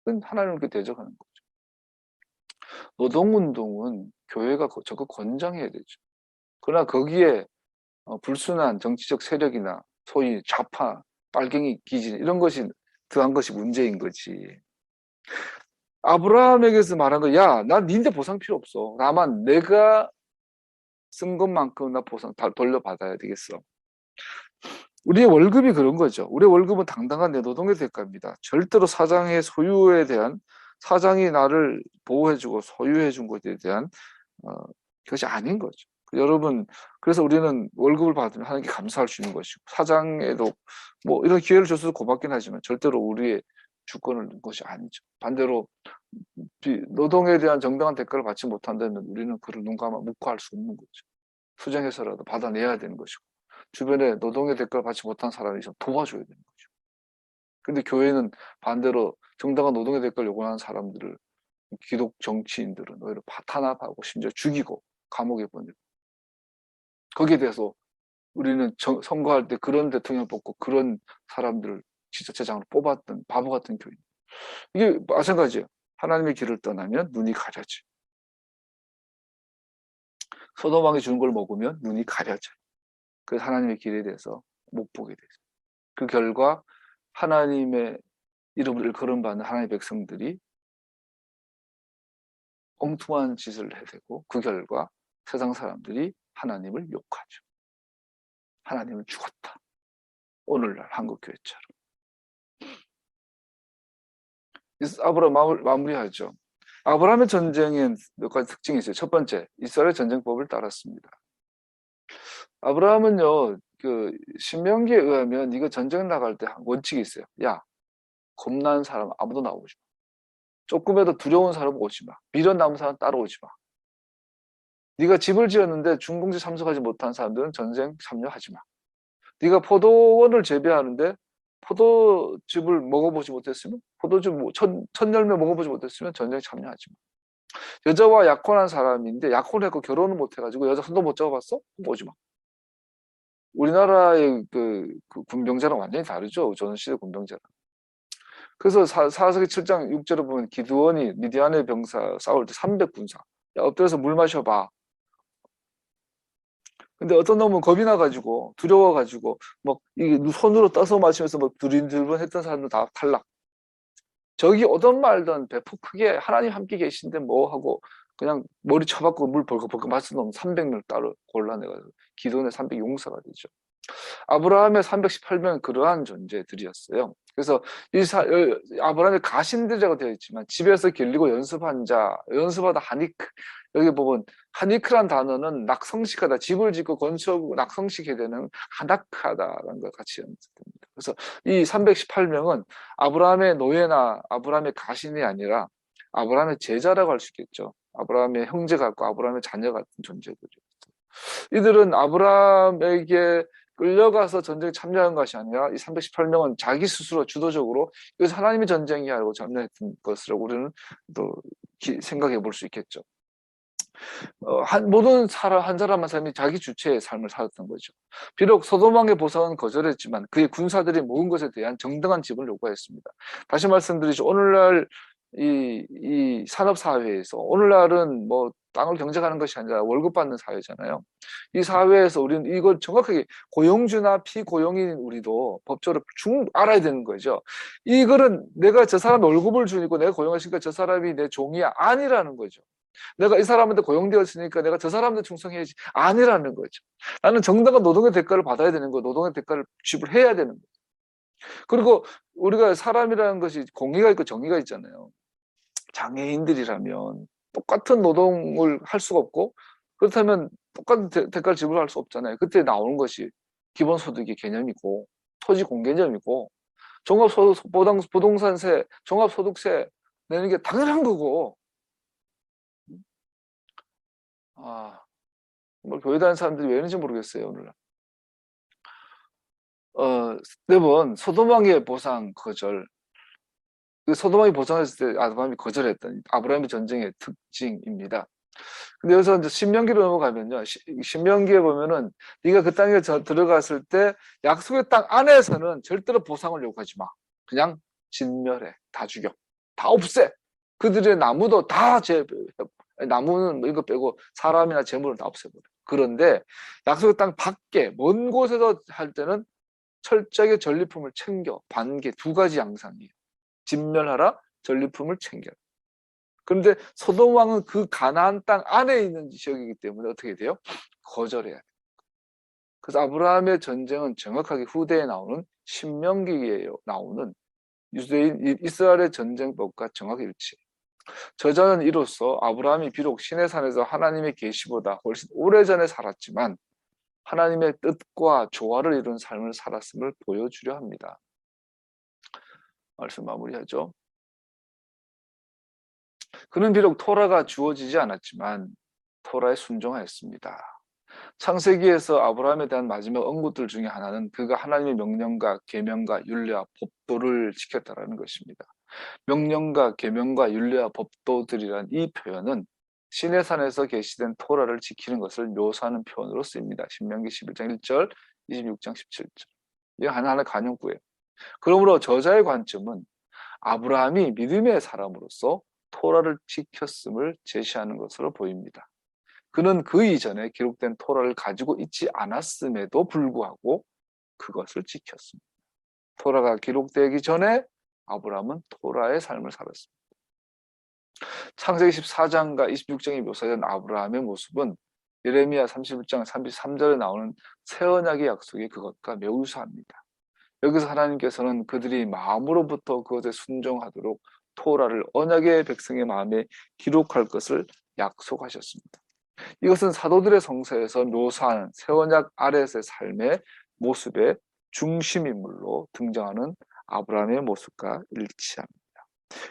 그건 하나님을 대적하는 거죠. 노동운동은 교회가 적극 권장해야 되죠. 그러나 거기에 불순한 정치적 세력이나 소위 좌파, 빨갱이 기진 이런 것이 더한 것이 문제인 거지. 아브라함에게서 말한 거, 야, 난 니한테 보상 필요 없어. 다만 내가 쓴 것만큼 나 보상 돌려받아야 되겠어. 우리의 월급이 그런 거죠. 우리의 월급은 당당한 내 노동의 대가입니다. 절대로 사장의 소유에 대한, 사장이 나를 보호해주고 소유해준 것에 대한 그것이 아닌 거죠. 여러분, 그래서 우리는 월급을 받으면 하나님께 감사할 수 있는 것이고, 사장에도 뭐 이런 기회를 줘서 고맙긴 하지만 절대로 우리의 주권을 둔 것이 아니죠. 반대로 노동에 대한 정당한 대가를 받지 못한다면 우리는 그를 눈 감아 묵과할 수 없는 거죠. 투쟁해서라도 받아내야 되는 것이고, 주변에 노동의 대가를 받지 못한 사람이 있으면 도와줘야 되는 거죠. 근데 교회는 반대로 정당한 노동의 대가를 요구하는 사람들을, 기독 정치인들은 오히려 탄압하고 심지어 죽이고 감옥에 보내고, 거기에 대해서 우리는 선거할 때 그런 대통령 뽑고 그런 사람들을 지자체장으로 뽑았던 바보 같은 교인. 이게 마찬가지예요. 하나님의 길을 떠나면 눈이 가려져. 소돔왕이 주는 걸 먹으면 눈이 가려져. 그래서 하나님의 길에 대해서 못 보게 되죠. 그 결과 하나님의 이름을 거론받는 하나님의 백성들이 엉뚱한 짓을 해대고, 그 결과 세상 사람들이 하나님을 욕하죠. 하나님은 죽었다. 오늘날 한국교회처럼. 아브라함 마무리하죠. 아브라함의 전쟁엔 몇 가지 특징이 있어요. 첫 번째, 이스라엘 전쟁법을 따랐습니다. 아브라함은요, 신명기에 의하면 이거 전쟁 나갈 때 원칙이 있어요. 야, 겁나는 사람 아무도 나오지 마. 조금이라도 두려운 사람 오지 마. 미련 남은 사람 따라오지 마. 네가 집을 지었는데 중공지 참석하지 못한 사람들은 전쟁 참여하지 마. 네가 포도원을 재배하는데 포도즙을 먹어보지 못했으면, 포도즙 첫 열매 먹어보지 못했으면 전쟁 참여하지 마. 여자와 약혼한 사람인데 약혼했고 결혼을 못해가지고 여자 손도 못 잡아봤어? 오지 마. 우리나라의 그 군병제랑 완전히 다르죠. 조선시대 군병제랑. 그래서 사사기 7장 6절에 보면 기드원이 미디안의 병사 싸울 때 300군사. 야, 엎드려서 물 마셔봐. 근데 어떤 놈은 겁이 나가지고 두려워가지고 막 이게 손으로 떠서 마시면서 막 두린두린 했던 사람들 다 탈락. 저기 오던 말던 배포 크게 하나님 함께 계신데 뭐 하고 그냥 머리 쳐박고 물 벌컥벌컥 마시는 놈 300명 따로 골라내가지고 기도원의 300용사가 되죠. 아브라함의 318명은 그러한 존재들이었어요. 그래서 아브라함의 가신들이라고 되어 있지만 집에서 길리고 연습한 자, 연습하다 하니크. 여기 보면 하니크란 단어는 낙성식하다, 집을 짓고 건축하고 낙성식해야 되는 하나크하다라는 걸 같이 연습됩니다. 그래서 이 318명은 아브라함의 노예나 아브라함의 가신이 아니라 아브라함의 제자라고 할 수 있겠죠. 아브라함의 형제 같고 아브라함의 자녀 같은 존재들이었어요. 이들은 아브라함에게 끌려가서 전쟁에 참여한 것이 아니라 이 318명은 자기 스스로 주도적으로 이것은 하나님의 전쟁이야 라고 참여했던 것으로 우리는 또 생각해 볼 수 있겠죠. 모든 사람 한 사람 한 사람이 자기 주체의 삶을 살았던 거죠. 비록 소돔왕의 보상은 거절했지만 그의 군사들이 모은 것에 대한 정당한 지분을 요구했습니다. 다시 말씀드리죠. 오늘날 이 산업 사회에서 오늘날은 뭐 땅을 경작하는 것이 아니라 월급 받는 사회잖아요. 이 사회에서 우리는 이걸 정확하게 고용주나 피고용인 우리도 법적으로 알아야 되는 거죠. 이거는 내가 저 사람 월급을 주니까 내가 고용하시니까 저 사람이 내 종이야 아니라는 거죠. 내가 이 사람한테 고용되었으니까 내가 저 사람한테 충성해야지 아니라는 거죠. 나는 정당한 노동의 대가를 받아야 되는 거, 노동의 대가를 지불해야 되는 거죠. 그리고 우리가 사람이라는 것이 공의가 있고 정의가 있잖아요. 장애인들이라면 똑같은 노동을 할 수가 없고 그렇다면 똑같은 대가를 지불할 수 없잖아요. 그때 나오는 것이 기본소득의 개념이고 토지공개념이고 종합부동산세, 종합소득세 내는 게 당연한 거고 뭐 교회 다니는 사람들이 왜 이런지 모르겠어요, 오늘. 매번 소돔왕의 보상 거절. 그 소돔왕이 보상했을 때 아브라함이 거절했던 아브라함의 전쟁의 특징입니다. 근데 여기서 이제 신명기로 넘어가면요. 신명기에 보면은 네가 그 땅에 들어갔을 때 약속의 땅 안에서는 절대로 보상을 요구하지 마. 그냥 진멸해. 다 죽여. 다 없애. 그들의 나무도 다 나무는 뭐 이거 빼고 사람이나 재물을 다 없애버려. 그런데 약속의 땅 밖에 먼 곳에서 할 때는 철저하게 전리품을 챙겨. 반개 두 가지 양상이에요. 진멸하라, 전리품을 챙겨라. 그런데 소돔 왕은 그 가나안 땅 안에 있는 지역이기 때문에 어떻게 돼요? 거절해야 돼요. 그래서 아브라함의 전쟁은 정확하게 후대에 나오는 신명기에 나오는 유대인 이스라엘의 전쟁법과 정확히 일치해요. 저자는 이로써 아브라함이 비록 시내산에서 하나님의 계시보다 훨씬 오래전에 살았지만 하나님의 뜻과 조화를 이룬 삶을 살았음을 보여주려 합니다. 말씀 마무리하죠. 그는 비록 토라가 주어지지 않았지만 토라에 순종하였습니다. 창세기에서 아브라함에 대한 마지막 언급들 중에 하나는 그가 하나님의 명령과 계명과 율례와 법도를 지켰다라는 것입니다. 명령과 계명과 율례와 법도들이란 이 표현은 시내산에서 계시된 토라를 지키는 것을 묘사하는 표현으로 쓰입니다. 신명기 11장 1절, 26장 17절. 이게 하나하나 간용구예요. 그러므로 저자의 관점은 아브라함이 믿음의 사람으로서 토라를 지켰음을 제시하는 것으로 보입니다. 그는 그 이전에 기록된 토라를 가지고 있지 않았음에도 불구하고 그것을 지켰습니다. 토라가 기록되기 전에 아브라함은 토라의 삶을 살았습니다. 창세기 14장과 26장에 묘사된 아브라함의 모습은 예레미야 31장 33절에 나오는 새 언약의 약속이 그것과 매우 유사합니다. 여기서 하나님께서는 그들이 마음으로부터 그것에 순종하도록 토라를 언약의 백성의 마음에 기록할 것을 약속하셨습니다. 이것은 사도들의 성서에서 묘사하는 새 언약 아래서의 삶의 모습의 중심인물로 등장하는 아브라함의 모습과 일치합니다.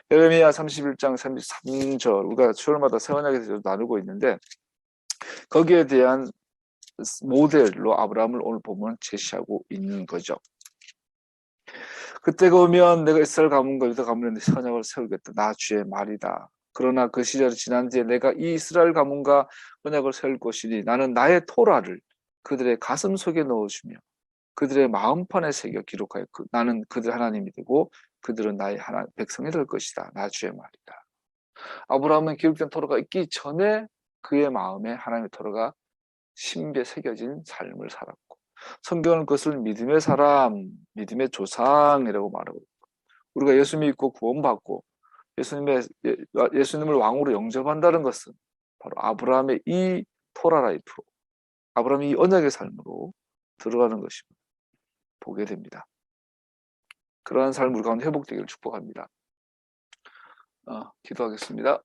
예레미야 31장 33절 우리가 주일마다 새 언약에 대해서 나누고 있는데 거기에 대한 모델로 아브라함을 오늘 보면 제시하고 있는 거죠. 그때가 오면 내가 이스라엘 가문과 유다 가문에 새 언약을 세우겠다. 나 주의 말이다. 그러나 그 시절이 지난 뒤에 내가 이 이스라엘 가문과 언약을 세울 것이니 나는 나의 토라를 그들의 가슴 속에 넣어주며 그들의 마음판에 새겨 기록하여 나는 그들 하나님이 되고 그들은 나의 백성이 될 것이다. 나 주의 말이다. 아브라함은 기록된 토라가 있기 전에 그의 마음에 하나님의 토라가 신비에 새겨진 삶을 살았고 성경은 그것을 믿음의 사람, 믿음의 조상이라고 말하고 있고 우리가 예수 믿고 구원받고 예수님을 왕으로 영접한다는 것은 바로 아브라함의 이 토라 라이프로 아브라함의 이 언약의 삶으로 들어가는 것입니다. 보게 됩니다. 그러한 삶 우리 가운데 회복되기를 축복합니다. 기도하겠습니다.